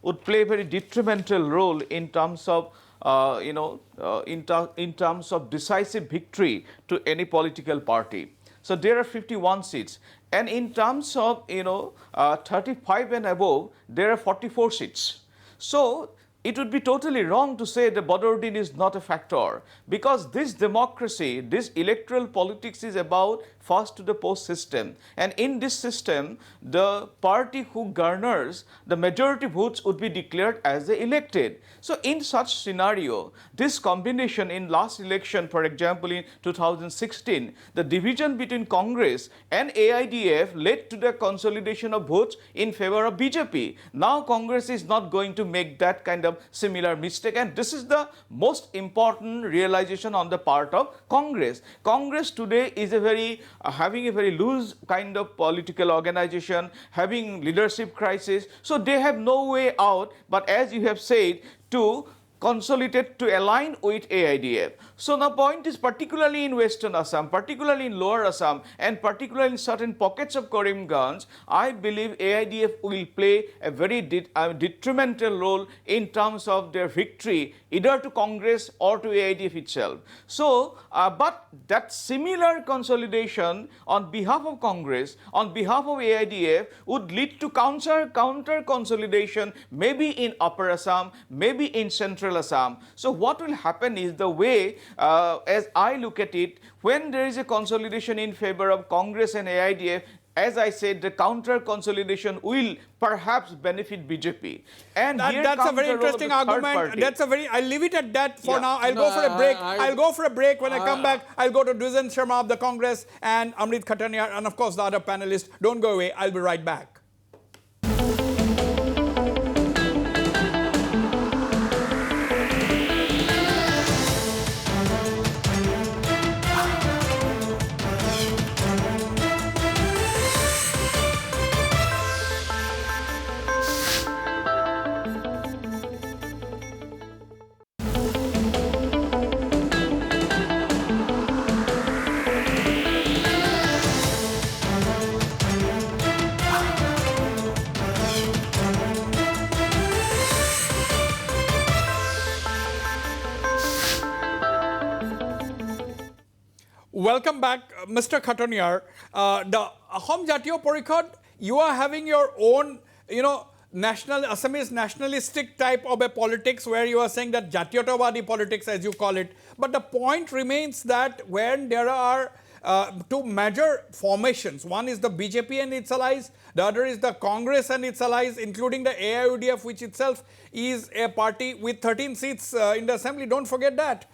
[SPEAKER 5] would play a very detrimental role in terms of, in terms of decisive victory to any political party. So there are 51 seats. And in terms of, 35 and above, there are 44 seats. So it would be totally wrong to say that Badruddin is not a factor, because this democracy, this electoral politics is about first to the post system. And in this system, the party who garners the majority votes would be declared as the elected. So in such scenario, this combination in last election, for example, in 2016, the division between Congress and AIDF led to the consolidation of votes in favor of BJP. Now Congress is not going to make that kind of similar mistake, and this is the most important realization on the part of Congress. Congress today is having a very loose kind of political organization, having leadership crisis, so they have no way out, but as you have said, to consolidate, to align with AIDF. So the point is, particularly in Western Assam, particularly in Lower Assam, and particularly in certain pockets of Karimganj, I believe AIDF will play a very detrimental role in terms of their victory, either to Congress or to AIDF itself. So, but that similar consolidation on behalf of Congress, on behalf of AIDF, would lead to counter consolidation, maybe in Upper Assam, maybe in Central Assam. So what will happen is, the way as I look at it, when there is a consolidation in favor of Congress and AIDF, as I said, the counter consolidation will perhaps benefit BJP. And
[SPEAKER 10] that's a very interesting argument. I'll leave it at that for now. I'll go for a break. I'll go for a break. When I come back, I'll go to Bijan Sharma of the Congress and Amrit Khataniya, and of course the other panelists. Don't go away. I'll be right back. welcome back, Mr. Khatoniar. The Ahom Jatiyo Porikhod, you are having your own, Assamese nationalistic type of a politics where you are saying that Jatiyotawadi politics, as you call it. But the point remains that when there are two major formations, one is the BJP and its allies, the other is the Congress and its allies, including the AIUDF, which itself is a party with 13 seats in the assembly. Don't forget that.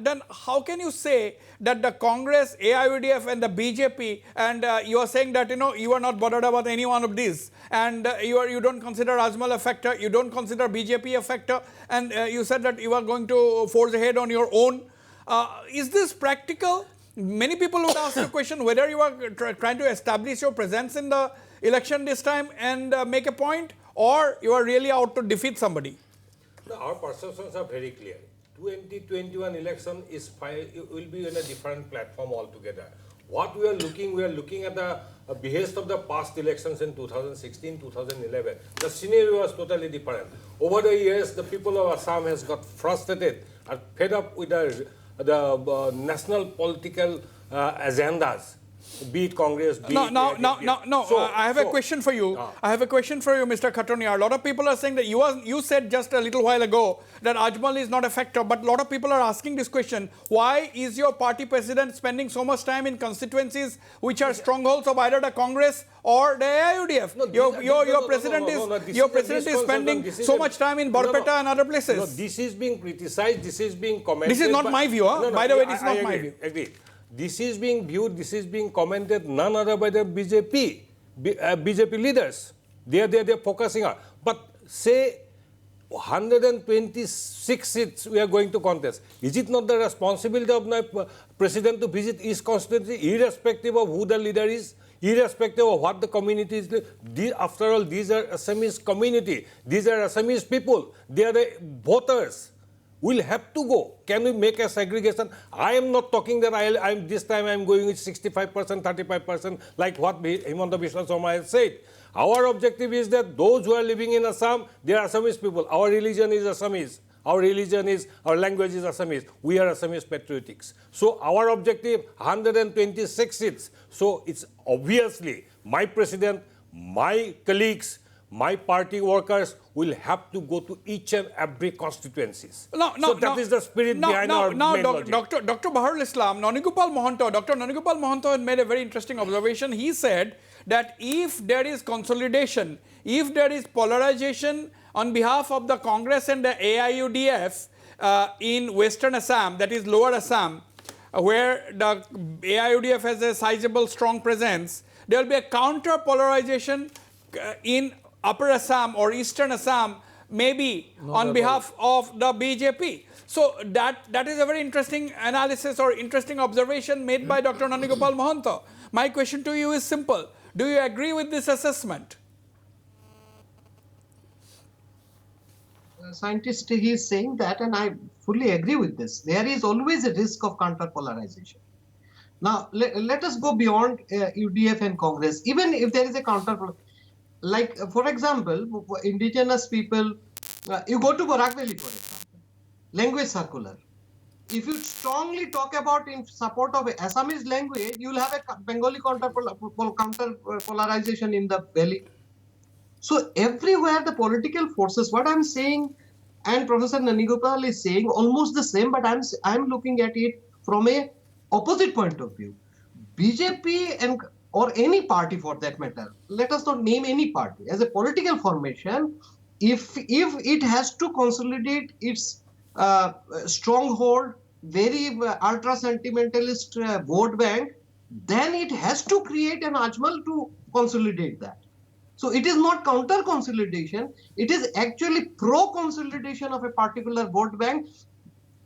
[SPEAKER 10] Then how can you say that the Congress, AIUDF and the BJP, and you are saying that you are not bothered about any one of these, and you don't consider Ajmal a factor, you don't consider BJP a factor, and you said that you are going to forge ahead on your own. Is this practical? Many people would ask the question whether you are trying to establish your presence in the election this time and make a point, or you are really out to defeat somebody.
[SPEAKER 7] No, our perceptions are very clear. 2021 election will be on a different platform altogether. What we are looking at the behest of the past elections in 2016, 2011. The scenario was totally different. Over the years, the people of Assam has got frustrated and fed up with the national political agendas, be it Congress, be it...
[SPEAKER 10] No. I have a question for you. I have a question for you, Mr. Khatoniar. A lot of people are saying that you said just a little while ago that Ajmal is not a factor, but a lot of people are asking this question. Why is your party president spending so much time in constituencies which are strongholds of either the Congress or the AIUDF? Your president is spending so much time in Barpeta and other places.
[SPEAKER 7] No, this is being criticized, this is being commented.
[SPEAKER 10] This is not my view. By the way, this is not my view.
[SPEAKER 7] Agree. This is being viewed, this is being commented none other by the BJP leaders. They are focusing on. But say 126 seats we are going to contest. Is it not the responsibility of my president to visit each constituency, irrespective of who the leader is, irrespective of what the community is? After all, these are Assamese community. These are Assamese people. They are the voters. We'll have to go. Can we make a segregation? I am not talking that this time I am going with 65%, 35%, like what Himanta Biswa Sarma has said. Our objective is that those who are living in Assam, they are Assamese people. Our religion is Assamese. Our language is Assamese. We are Assamese patriotics. So our objective, 126 seats. So it's obviously my president, my colleagues, my party workers will have to go to each and every constituencies. That is the spirit behind our main logic.
[SPEAKER 10] Dr. Baharul Islam, Dr. Nanigopal Mohanto had made a very interesting observation. He said that if there is consolidation, if there is polarization on behalf of the Congress and the AIUDF in Western Assam, that is Lower Assam, where the AIUDF has a sizable, strong presence, there will be a counter-polarization in Upper Assam or Eastern Assam, maybe on behalf of the BJP. So that is a very interesting analysis or interesting observation made by Dr. Nanigopal Mohanto. My question to you is simple. Do you agree with this assessment?
[SPEAKER 3] Scientist, he is saying that, and I fully agree with this. There is always a risk of counter-polarization. Now, let us go beyond UDF and Congress. Even if there is a counter-polarization, like, for example, indigenous people, you go to Barak Valley, for example, language circular. If you strongly talk about in support of Assamese language, you will have a Bengali counter-polarization in the valley. So everywhere the political forces, what I'm saying, and Professor Nanigopal is saying almost the same, but I'm looking at it from a opposite point of view. BJP or any party for that matter, let us not name any party, as a political formation, if it has to consolidate its stronghold, very ultra-sentimentalist vote bank, then it has to create an Ajmal to consolidate that. So it is not counter-consolidation, it is actually pro-consolidation of a particular vote bank,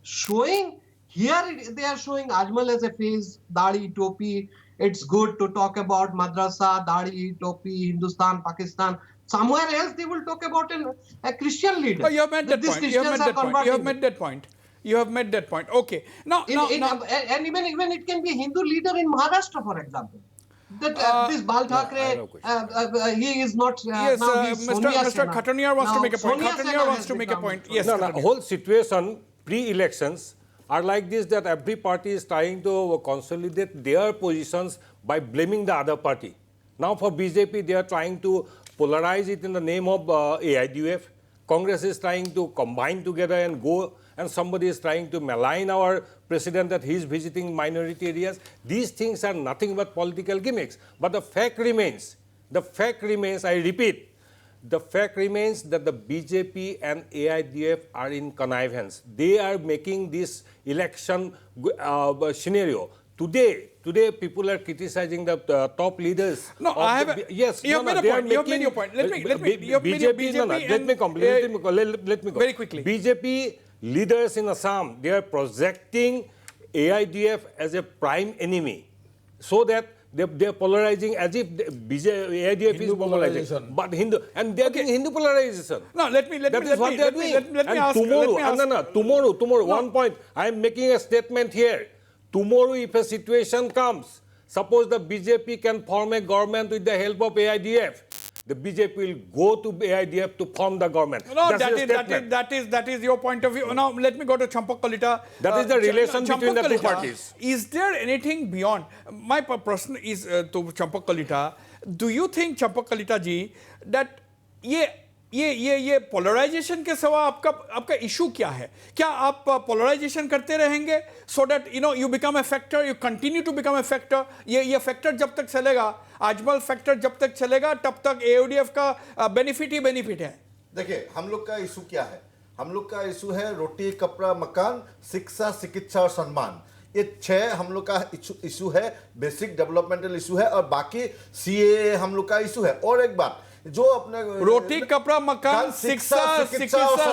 [SPEAKER 3] showing, here they are showing Ajmal as a face, Dadi, Topi. It's good to talk about madrasa, Dadi, Topi, Hindustan, Pakistan. Somewhere else they will talk about a Christian leader.
[SPEAKER 10] Oh, you have made that point. You have made that point. Okay. Now,
[SPEAKER 3] and even it can be a Hindu leader in Maharashtra, for example. That this Bal Thackeray, he is not.
[SPEAKER 10] Yes, Mr. Khatoniar wants to make a point.
[SPEAKER 7] Yes. The whole situation pre-elections, are like this, that every party is trying to consolidate their positions by blaming the other party. Now for BJP, they are trying to polarize it in the name of AIDF. Congress is trying to combine together and go, and somebody is trying to malign our president that he is visiting minority areas. These things are nothing but political gimmicks. But the fact remains, I repeat, the fact remains that the BJP and AIDF are in connivance. They are making this election scenario. Today, people are criticizing the top leaders.
[SPEAKER 10] No, I have. You have made your point. Let me.
[SPEAKER 7] Let me complete.
[SPEAKER 10] Very quickly.
[SPEAKER 7] BJP leaders in Assam, they are projecting AIDF as a prime enemy, so that they are polarizing as if AIDF is polarizing. But Hindu, and they are doing Hindu polarization.
[SPEAKER 10] No, let me ask.
[SPEAKER 7] Tomorrow. One point. I am making a statement here. Tomorrow, if a situation comes, suppose the BJP can form a government with the help of AIDF, the BJP will go to AIDF to form the government.
[SPEAKER 10] No, that is your point of view. Now, let me go to Champak Kalita.
[SPEAKER 7] That is the relation between the two parties.
[SPEAKER 10] Is there anything beyond? My question is to Champak Kalita. Do you think, Champak Kalita ji, that ये polarisation के सिवा आपका issue क्या है? क्या आप polarisation करते रहेंगे so that you become a factor, you continue to become a factor? ये फैक्टर जब तक चलेगा, अजमल फैक्टर जब तक चलेगा, तब तक AIDF का बेनिफिट ही बेनिफिट है.
[SPEAKER 4] देखिए, हम लोग का इशू क्या है? हम लोग का इशू है रोटी, कपड़ा, मकान, शिक्षा, चिकित्सा और सम्मान. ये 6 हम लोग का इशू है, बेसिक डेवलपमेंटल इशू है, और बाकी CAA हम लोग का इशू है. और एक बात, जो अपने
[SPEAKER 10] रोटी, कपड़ा, मकान, शिक्षा,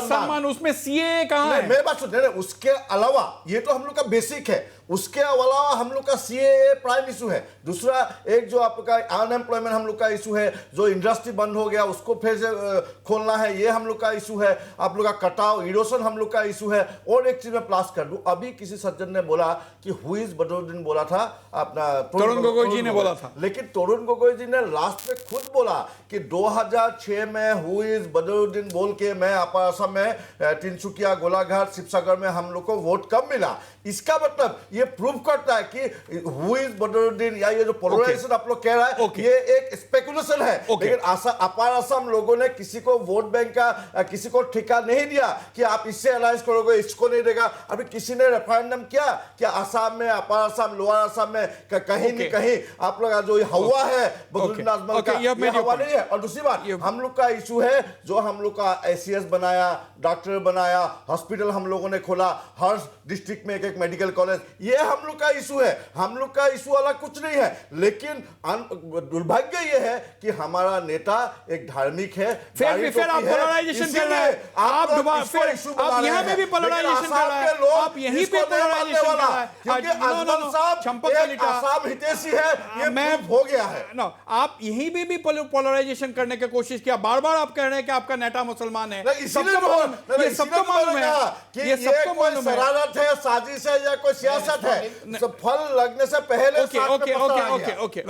[SPEAKER 10] सम्मान, उसमें CAA कहाँ है?
[SPEAKER 4] मेरी बात सुनिए, उसके अलावा ये तो हम लोग का बेसिक है. उसके अलावा हम लोग का CAA प्राइम इशू है. दूसरा एक जो आपका अनएम्प्लॉयमेंट हम लोग का इशू है, जो इंडस्ट्री बंद हो गया उसको फिर से खोलना है, ये हम लोग का इशू है. आप लोग का कटाव, इरोशन हम लोग का इशू है. और एक चीज मैं प्लस कर दूं, अभी किसी सज्जन ने बोला कि हुईज बदरुद्दीन बोला था, अपना
[SPEAKER 10] तरुण गोगोई जी ने बोला था,
[SPEAKER 4] लेकिन तरुण गोगोई जी ने लास्ट में खुद बोला कि 2006 में हुईज बदरुद्दीन बोल के मैं अपर असम में तिनसुकिया, गोलाघाट, शिवसागर में हम लोग को वोट कम मिला. इसका मतलब ये प्रूव करता है कि हुईज बदरुद्दीन या ये जो पोलराइजेशन आप लोग कह रहा है, ये एक स्पेकुलेशन है. लेकिन अपर असम लोगों ने किसी को वोट बैंक का किसी को ठेका नहीं दिया कि आप इससे अलायंस करोगे, इसको नहीं देगा. अभी किसी ने रेफरेंडम किया कि असम में, अपर असम, लोअर असम में कहीं न कहीं आप लोग जो हवा है बदरुद्दीन अजमल का, ये हवा नहीं है. और दूसरी बात, हम लोग का इशू है जो हम लोग का ACS बनाया, डॉक्टर बनाया, हॉस्पिटल हम लोगों ने खोला, हर डिस्ट्रिक्ट में एक मेडिकल कॉलेज, ये हम लोग का इशू है. हम लोग का इशू वाला कुछ नहीं है. लेकिन दुर्भाग्य ये है कि हमारा नेता एक धार्मिक है.
[SPEAKER 10] फिर आप पोलराइजेशन कर रहे हैं. आप यहां पे भी पोलराइजेशन कर रहे हैं. आप यहीं पे पोलराइजेशन कर रहे हैं.
[SPEAKER 4] क्योंकि अजमल साहब एक आसाम हितैषी है, ये प्रूफ हो गया है.
[SPEAKER 10] नो, आप यहीं पे भी पोलराइजेशन करने की कोशिश किया. बार-बार आप कह रहे हैं कि आपका नेता मुसलमान है. सबको मालूम है, ये सबको मालूम है कि ये कोई शरारत है, साजिश है या कोई सियासत है. फल लगने से पहले. Okay.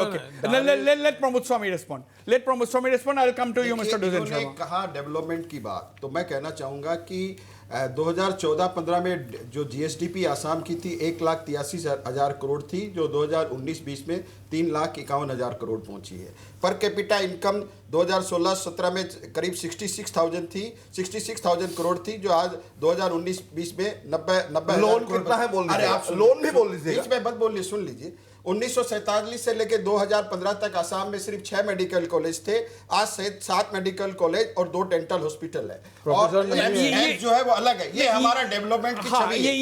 [SPEAKER 10] Let Pramod Swami respond. I'll come to you, Mr. Duzen Sharma.
[SPEAKER 8] कहा डेवलपमेंट की बात, तो मैं कहना चाहूंगा कि 2014-15 में जो GSDP आसाम की थी 1,83,000 करोड़ थी, जो 2019-20 में 3,51,000 करोड़ पहुंची है. पर कैपिटा इनकम 2016-17 में करीब 66,000 करोड़ थी, जो आज 2019-20 में 90,000.
[SPEAKER 4] लोन कितना है बोल रहे हैं? लोन भी बोल लीजिए.
[SPEAKER 8] बीच में मत बोलिए, सुन लीजिए. 1947 से लेकर 2015 तक आसाम में सिर्फ 6 मेडिकल कॉलेज थे. आज 7 मेडिकल कॉलेज और 2 डेंटल हॉस्पिटल है. और ये जो है वो अलग है. ये हमारा डेवलपमेंट की छवि है.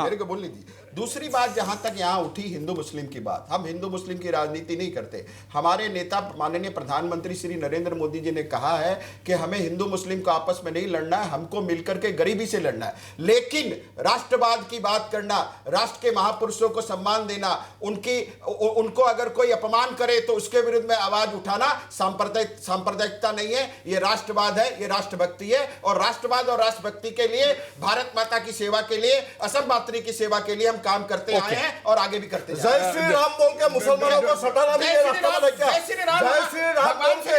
[SPEAKER 8] मेरे को बोलने दीजिए. दूसरी बात, जहां तक यहां उठी हिंदू मुस्लिम की बात, हम हिंदू मुस्लिम की राजनीति नहीं करते. हमारे नेता माननीय प्रधानमंत्री श्री नरेंद्र मोदी जी ने कहा है कि हमें हिंदू मुस्लिम को आपस में नहीं लड़ना है, हमको मिलकर के गरीबी से लड़ना है. लेकिन राष्ट्रवाद की बात करना, राष्ट्र के महापुरुषों को सम्मान देना, उनको अगर कोई अपमान करे तो उसके विरुद्ध में आवाज उठाना सांप्रदायिकता नहीं है. ये राष्ट्रवाद है, ये राष्ट्रभक्ति है. और राष्ट्रवाद और राष्ट्रभक्ति के लिए, भारत माता की सेवा के लिए, असम मातृ की सेवा के लिए हम काम करते आए हैं और आगे भी करते जा
[SPEAKER 4] जय
[SPEAKER 8] रहे हैं।
[SPEAKER 4] श्री राम बोल के मुसलमानों को सटाना भी ये रास्ता बना क्या?
[SPEAKER 8] जय श्री राम,
[SPEAKER 4] जय श्री राम बोल के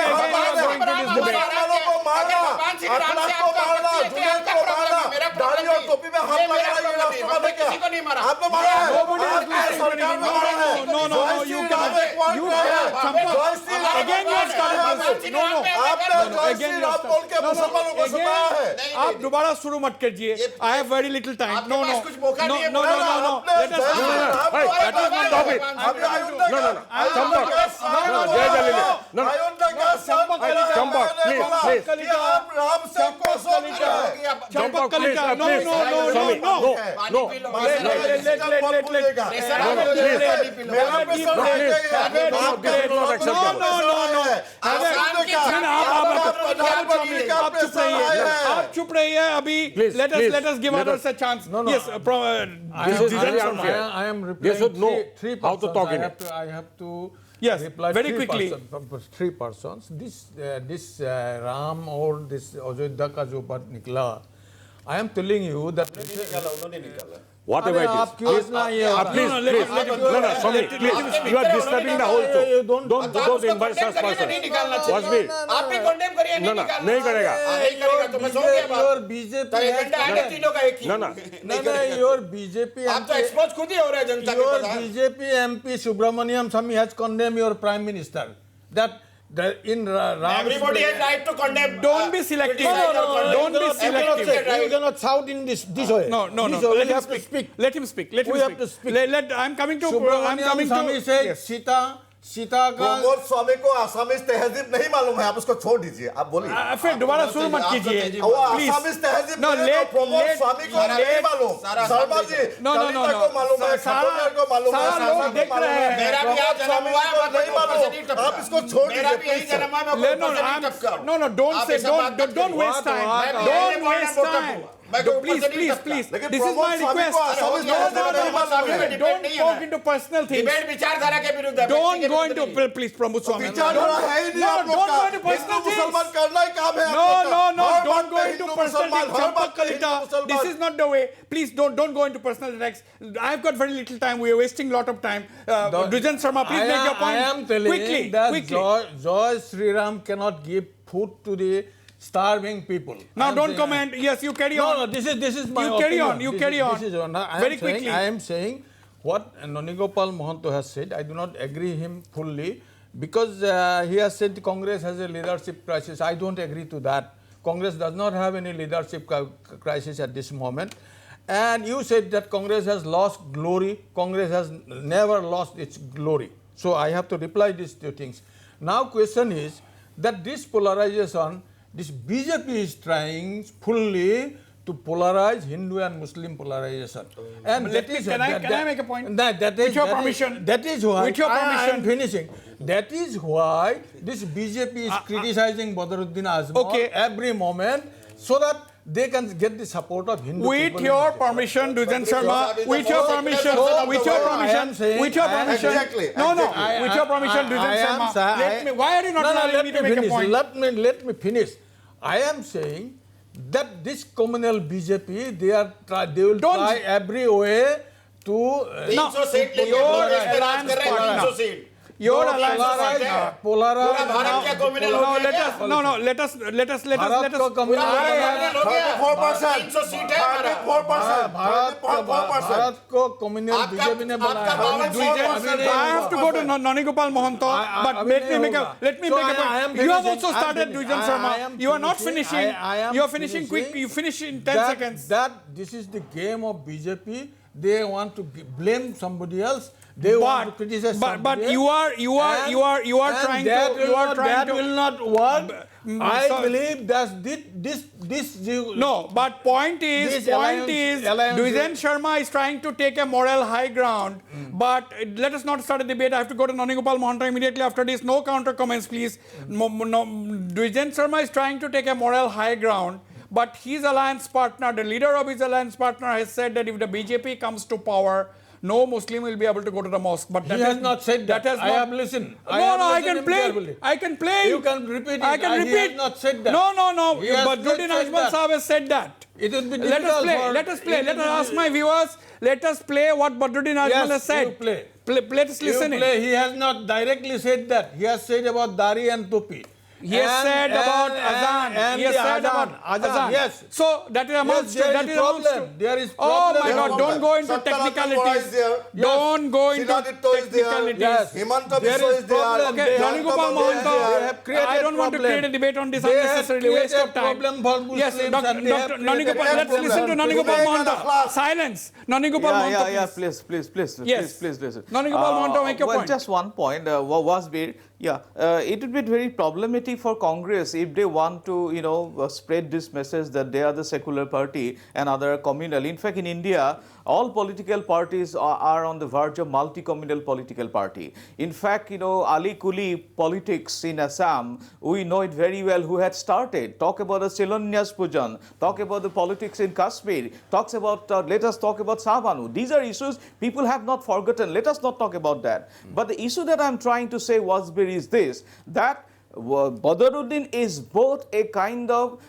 [SPEAKER 4] मुसलमानों को मारना, अखलाक को मारना, जुनैद को मारना, दाढ़ी और टोपी में हाथ लगाना ये रास्ता बना क्या? आपने मारा है, आपने सरकार में मारा है।
[SPEAKER 10] No, you can't.
[SPEAKER 4] जय Shri Ram
[SPEAKER 10] Again you have started this. No,
[SPEAKER 4] आपने जय श्री राम बोल के मुसलमानों को सताया है।
[SPEAKER 10] आप दोबारा शुरू मत कीजिए. I have very little time.
[SPEAKER 8] आपके
[SPEAKER 10] No,
[SPEAKER 8] पास
[SPEAKER 10] no.
[SPEAKER 8] कुछ मौका नहीं है
[SPEAKER 10] No.
[SPEAKER 4] आपने
[SPEAKER 10] Let us.
[SPEAKER 4] जय Shri Ram
[SPEAKER 10] Hey, that is not topic.
[SPEAKER 4] आपने अयोध्या का please. आप राम से को सोच रहे हैं।
[SPEAKER 10] Champak Kalita. No. आप चुप रहिए अभी. Let us give others a chance. Yes.
[SPEAKER 6] I am replying three
[SPEAKER 11] How to
[SPEAKER 6] persons.
[SPEAKER 11] talk in
[SPEAKER 6] I have to
[SPEAKER 10] Yes,
[SPEAKER 6] reply
[SPEAKER 10] very
[SPEAKER 6] three
[SPEAKER 10] quickly.
[SPEAKER 6] Three persons. This Ram or this Ajodhya का जो बात निकला, I am telling you that
[SPEAKER 11] Whatever it is.
[SPEAKER 6] क्यों इतना ये
[SPEAKER 11] Please, Swami, please. You are disturbing the whole show. Don't invite such person. Wasbir.
[SPEAKER 8] आप भी condemn करिए, नहीं निकालना।
[SPEAKER 11] नहीं करेगा।
[SPEAKER 8] नहीं करेगा तो बस हो गया बात।
[SPEAKER 6] your BJP
[SPEAKER 8] तो एक घंटा आगे तीनों का एक ही।
[SPEAKER 6] नहीं your BJP
[SPEAKER 8] आप तो expose खुद ही हो रहे हैं जनता के
[SPEAKER 6] your
[SPEAKER 8] Pradhan.
[SPEAKER 6] BJP MP Subramaniam Swamy has condemned your Prime Minister that in Ram.
[SPEAKER 8] Everybody has right to condemn.
[SPEAKER 10] Don't be selective. Don't be selective.
[SPEAKER 6] You cannot shout in this way.
[SPEAKER 10] No.
[SPEAKER 6] This way.
[SPEAKER 10] Let
[SPEAKER 6] We
[SPEAKER 10] him
[SPEAKER 6] have to
[SPEAKER 10] speak. Let him speak.
[SPEAKER 6] We have to speak.
[SPEAKER 10] I'm coming to.
[SPEAKER 6] Subramaniam Swamy said Sita का
[SPEAKER 4] प्रमोद स्वामी को Assamese तहजीब नहीं मालूम है, आप उसको छोड़ दीजिए, आप बोलिए।
[SPEAKER 10] फिर दोबारा शुरू मत कीजिए.
[SPEAKER 4] वो आसामीज तहजीब
[SPEAKER 10] No,
[SPEAKER 4] प्रमोद स्वामी को नहीं मालूम, शर्मा जी कलिता को मालूम है, खटोलिया को मालूम है,
[SPEAKER 10] सारा लोग देख रहे हैं.
[SPEAKER 8] मेरा भी आज जन्म हुआ है, मैं
[SPEAKER 4] नहीं मालूम, आप इसको छोड़
[SPEAKER 8] मेरा भी यही
[SPEAKER 4] दीजिए।
[SPEAKER 8] जन्म हुआ है, मैं कोई ऊपर से नहीं टपका हूं।
[SPEAKER 10] No, don't waste time. Don't waste time. Please.
[SPEAKER 4] लेकिन
[SPEAKER 10] This is my
[SPEAKER 4] प्रमोद स्वामी को
[SPEAKER 10] request.
[SPEAKER 4] आसामीज तहजीब नहीं मालूम है।
[SPEAKER 10] Don't talk into personal things.
[SPEAKER 8] Debate विचारधारा के विरुद्ध है।
[SPEAKER 10] Don't go into please Pramod Swamy.
[SPEAKER 4] विचारधारा है ही नहीं आप लोग
[SPEAKER 10] Don't
[SPEAKER 4] का।
[SPEAKER 10] go into personal
[SPEAKER 4] Hindu
[SPEAKER 10] things.
[SPEAKER 4] मुसलमान करना ही काम है आप लोग का।
[SPEAKER 10] No.
[SPEAKER 4] हर
[SPEAKER 10] Don't
[SPEAKER 4] बात
[SPEAKER 10] go
[SPEAKER 4] पे
[SPEAKER 10] into
[SPEAKER 4] हिंदू
[SPEAKER 10] personal
[SPEAKER 4] मुसलमान,
[SPEAKER 10] things.
[SPEAKER 4] हर बात
[SPEAKER 10] Champak
[SPEAKER 4] पे हिंदू
[SPEAKER 10] Kalita.
[SPEAKER 4] मुसलमान।
[SPEAKER 10] This is not the way. Please don't go into personal attacks. I've got very little time. We are wasting a lot of time. Dujan Sharma, please make your point.
[SPEAKER 6] I am telling
[SPEAKER 10] quickly.
[SPEAKER 6] that Joy Sriram cannot give food to the starving people.
[SPEAKER 10] Now don't comment. Yes, you carry on.
[SPEAKER 6] No, this is my
[SPEAKER 10] You
[SPEAKER 6] opinion.
[SPEAKER 10] carry on, you carry on.
[SPEAKER 6] This is
[SPEAKER 10] Very quickly.
[SPEAKER 6] I am saying what Nonigopal Mohanto has said. I do not agree him fully because he has said Congress has a leadership crisis. I don't agree to that. Congress does not have any leadership crisis at this moment. And you said that Congress has lost glory. Congress has never lost its glory. So I have to reply these two things. Now question is that this polarization, this BJP is trying fully to polarize Hindu and Muslim polarization. And
[SPEAKER 10] Can I make a point?
[SPEAKER 6] With
[SPEAKER 10] your permission.
[SPEAKER 6] That is why.
[SPEAKER 10] With your
[SPEAKER 6] I
[SPEAKER 10] permission.
[SPEAKER 6] am finishing. That is why this BJP is criticizing Badruddin Azmal every moment so that they can get the support of Hindu
[SPEAKER 10] With
[SPEAKER 6] people.
[SPEAKER 10] your permission, Dujan Sharma, with your permission, with your permission, with your permission.
[SPEAKER 4] Exactly.
[SPEAKER 10] No, with your permission, Dujan Sharma. Why are you not allowing me to make a point?
[SPEAKER 6] Let me finish. I am saying that this communal BJP, they will try every way to
[SPEAKER 8] 300 seat लेके कांग्रेस राज कर रहे हैं 300 seat
[SPEAKER 10] Your alliance
[SPEAKER 6] polarize.
[SPEAKER 8] पूरा भारत क्या communal हो गया
[SPEAKER 10] let us
[SPEAKER 6] Bharat को communal
[SPEAKER 8] हो गया 300 सीट है
[SPEAKER 6] भारत को communal BJP ने बनाया.
[SPEAKER 10] I have to go to Nonigopal Mohanto, but let me make a point. You have also started, Dujan Sharma. You are not finishing. You are finishing quick. You finish in 10 seconds.
[SPEAKER 6] That this is the game of BJP. They want to blame somebody else. They want to criticize somebody
[SPEAKER 10] but
[SPEAKER 6] else.
[SPEAKER 10] you are trying to.
[SPEAKER 6] That will not work. I
[SPEAKER 10] so-
[SPEAKER 6] believe that this.
[SPEAKER 10] No, but point is,
[SPEAKER 6] alliance-
[SPEAKER 10] Dujan Sharma is trying to take a moral high ground. But let us not start a debate. I have to go to Nonigopal Mohanto immediately after this. No counter comments, please. Dujan Sharma is trying to take a moral high ground. But his alliance partner, the leader of his alliance partner, has said that if the BJP comes to power, no Muslim will be able to go to the mosque. But
[SPEAKER 6] He has not said that.
[SPEAKER 10] has
[SPEAKER 6] I
[SPEAKER 10] not,
[SPEAKER 6] have listened.
[SPEAKER 10] I can play. I can play.
[SPEAKER 6] You can repeat it.
[SPEAKER 10] I can
[SPEAKER 6] He
[SPEAKER 10] repeat.
[SPEAKER 6] has not said that.
[SPEAKER 10] No.
[SPEAKER 6] He has
[SPEAKER 10] But Badruddin
[SPEAKER 6] said
[SPEAKER 10] Ajmal
[SPEAKER 6] that.
[SPEAKER 10] Sahib has said that.
[SPEAKER 6] It would be
[SPEAKER 10] Let us
[SPEAKER 6] difficult
[SPEAKER 10] play.
[SPEAKER 6] for-
[SPEAKER 10] Let us play.
[SPEAKER 6] it
[SPEAKER 10] Let
[SPEAKER 6] would
[SPEAKER 10] us ask
[SPEAKER 6] be-
[SPEAKER 10] my viewers. Let us play what Badruddin Ajmal
[SPEAKER 6] Yes,
[SPEAKER 10] has said.
[SPEAKER 6] you play.
[SPEAKER 10] Let us listen
[SPEAKER 6] You
[SPEAKER 10] in.
[SPEAKER 6] play. He has not directly said that. He has said about Dari and Topi.
[SPEAKER 10] He has said about Azan.
[SPEAKER 6] And
[SPEAKER 10] He has
[SPEAKER 6] the
[SPEAKER 10] said about
[SPEAKER 6] Azan. Yes.
[SPEAKER 10] So that amounts
[SPEAKER 6] Yes,
[SPEAKER 10] to
[SPEAKER 6] there
[SPEAKER 10] that
[SPEAKER 6] is
[SPEAKER 10] amounts
[SPEAKER 6] problem.
[SPEAKER 10] to.
[SPEAKER 6] There is
[SPEAKER 10] Oh
[SPEAKER 6] problem.
[SPEAKER 10] my God! Don't go into technicalities. Don't go into technicalities.
[SPEAKER 6] Yes.
[SPEAKER 4] Himanta
[SPEAKER 6] There
[SPEAKER 4] Biswa
[SPEAKER 6] is
[SPEAKER 4] is there.
[SPEAKER 6] problem.
[SPEAKER 10] Okay,
[SPEAKER 6] They
[SPEAKER 10] Nani
[SPEAKER 6] have
[SPEAKER 10] Gopal
[SPEAKER 6] problem. They
[SPEAKER 10] Mahanta.
[SPEAKER 6] have created
[SPEAKER 10] I don't want to
[SPEAKER 6] problem.
[SPEAKER 10] create a debate on this
[SPEAKER 6] They have
[SPEAKER 10] unnecessarily. Waste of
[SPEAKER 6] created
[SPEAKER 10] time.
[SPEAKER 6] problem for Muslims
[SPEAKER 10] Yes,
[SPEAKER 6] and they have
[SPEAKER 10] Dr. Nani
[SPEAKER 6] created
[SPEAKER 10] Gopal. Let's
[SPEAKER 6] problem.
[SPEAKER 10] listen to Nani Gopal
[SPEAKER 4] Today kind
[SPEAKER 10] Mahanta.
[SPEAKER 4] of class.
[SPEAKER 10] Silence. Nani Gopal Mahanta.
[SPEAKER 5] Yeah,
[SPEAKER 10] please.
[SPEAKER 5] please,
[SPEAKER 10] Yes.
[SPEAKER 5] please listen.
[SPEAKER 10] Nani Gopal Mahanta, make your
[SPEAKER 5] well,
[SPEAKER 10] point.
[SPEAKER 5] just one point. Wasbir, it would be very problematic for Congress if they want to, spread this message that they are the secular party and other communal. In fact, in India, all political parties are on the verge of multi-communal political party. In fact, Ali Kuli politics in Assam, we know it very well who had started. Talk about the Shilanyas Pujan, talk about the politics in Kashmir, let us talk about Savanu. These are issues people have not forgotten. Let us not talk about that. But the issue that I'm trying to say, Wasbir, is this, that Badruddin is both a kind of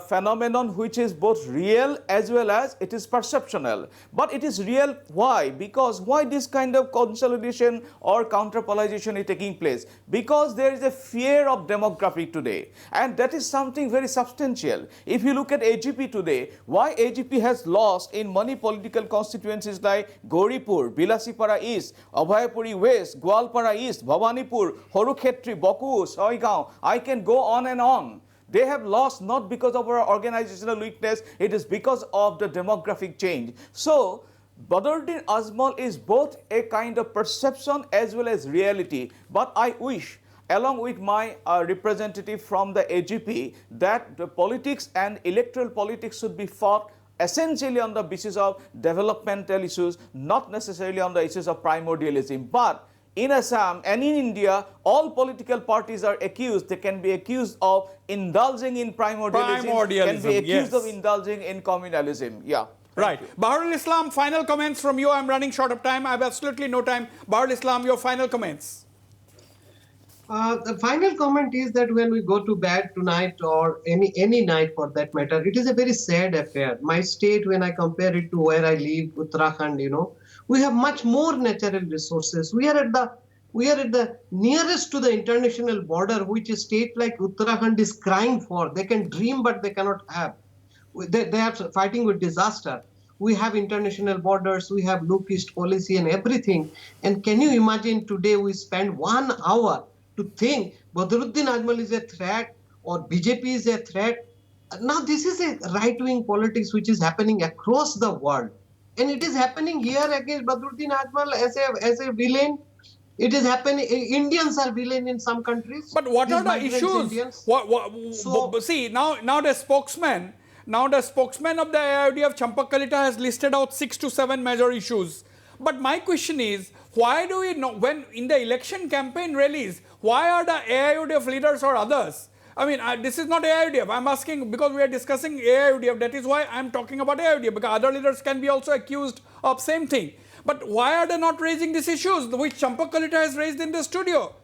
[SPEAKER 5] phenomenon which is both real as well as it is perceptual. But it is real. Why? Because why this kind of consolidation or counterpolarization is taking place? Because there is a fear of demographic today. And that is something very substantial. If you look at AGP today, why AGP has lost in many political constituencies like Gauripur, Bilasipara East, Abhayapuri West, Gwalpara East, Bhavanipur, Horukhetri, Boku, Soigaon. I can go on and on. They have lost not because of our organizational weakness, it is because of the demographic change. So, Badruddin Ajmal is both a kind of perception as well as reality. But I wish, along with my representative from the AGP, that the politics and electoral politics should be fought essentially on the basis of developmental issues, not necessarily on the issues of primordialism. But in Assam and in India, all political parties are accused. They can be accused of indulging in primordialism, can be accused of indulging in communalism. Yeah.
[SPEAKER 10] Right. Baharul Islam, final comments from you. I'm running short of time. I have absolutely no time. Baharul Islam, your final comments.
[SPEAKER 3] The final comment is that when we go to bed tonight or any night for that matter, it is a very sad affair. My state, when I compare it to where I live, Uttarakhand, we have much more natural resources. We are at the nearest to the international border, which a state like Uttarakhand is crying for. They can dream, but they cannot have. They are fighting with disaster. We have international borders, we have look east policy and everything. And can you imagine today we spend 1 hour to think Badruddin Ajmal is a threat or BJP is a threat? Now this is a right-wing politics which is happening across the world. And it is happening here against Badruddin Ajmal as a villain. It is happening. Indians are villain in some countries.
[SPEAKER 10] But what
[SPEAKER 3] These
[SPEAKER 10] are the
[SPEAKER 3] migrant
[SPEAKER 10] issues?
[SPEAKER 3] Indians.
[SPEAKER 10] See, now the spokesman of the AIODF, Champak Kalita, has listed out 6 to 7 major issues. But my question is, why do we know, when in the election campaign rallies, why are the AIODF leaders or others? I mean, this is not AIODF. I'm asking because we are discussing AIODF. That is why I'm talking about AIODF, because other leaders can be also accused of same thing. But why are they not raising these issues which Champak Kalita has raised in the studio?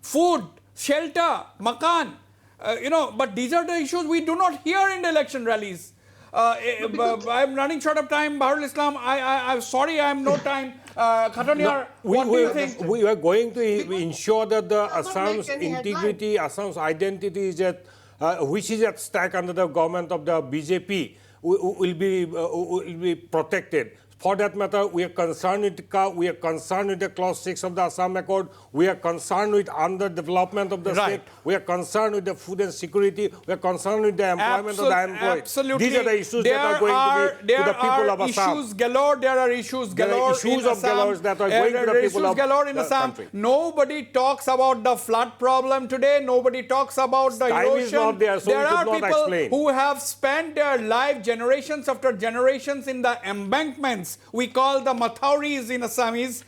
[SPEAKER 10] Food, shelter, makan, but these are the issues we do not hear in the election rallies. I'm running short of time. Baharul Islam, I'm sorry, I have no time. Khataniyar, what do you think?
[SPEAKER 7] We are going to ensure that the Assam's
[SPEAKER 3] make any
[SPEAKER 7] integrity, Assam's identity is which is at stake under the government of the BJP will be protected. For that matter, we are concerned with the Clause 6 of the Assam Accord. We are concerned with underdevelopment of the state. We are concerned with the food and security. We are concerned with the employment of the unemployed.
[SPEAKER 10] Absolutely.
[SPEAKER 7] These are the issues that are going to be to the people of Assam.
[SPEAKER 10] There are issues galore in Assam.
[SPEAKER 7] That are going to the people of
[SPEAKER 10] the country. Nobody talks about the flood problem today. Nobody talks about the
[SPEAKER 7] Time
[SPEAKER 10] erosion.
[SPEAKER 7] is not there, so
[SPEAKER 10] there
[SPEAKER 7] we
[SPEAKER 10] are
[SPEAKER 7] could not
[SPEAKER 10] people
[SPEAKER 7] explain.
[SPEAKER 10] who have spent their life generations after generations in the embankments. We call the Mathauris in Assamese.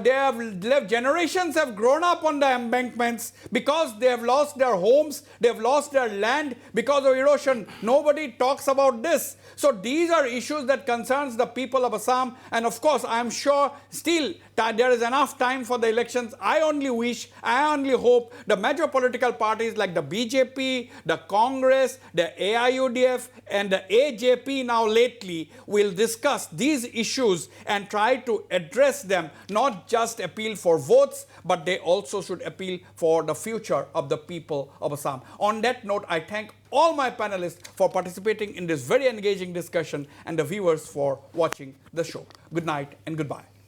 [SPEAKER 10] They have lived, generations have grown up on the embankments because they have lost their homes, they have lost their land because of erosion. Nobody talks about this. So these are issues that concerns the people of Assam, and of course I am sure still
[SPEAKER 2] there is enough time for the elections. I only hope the major political parties like the BJP, the Congress, the AIUDF, and the AJP now lately will discuss these issues and try to address them, not just appeal for votes, but they also should appeal for the future of the people of Assam. On that note, I thank all my panelists for participating in this very engaging discussion and the viewers for watching the show. Good night and goodbye.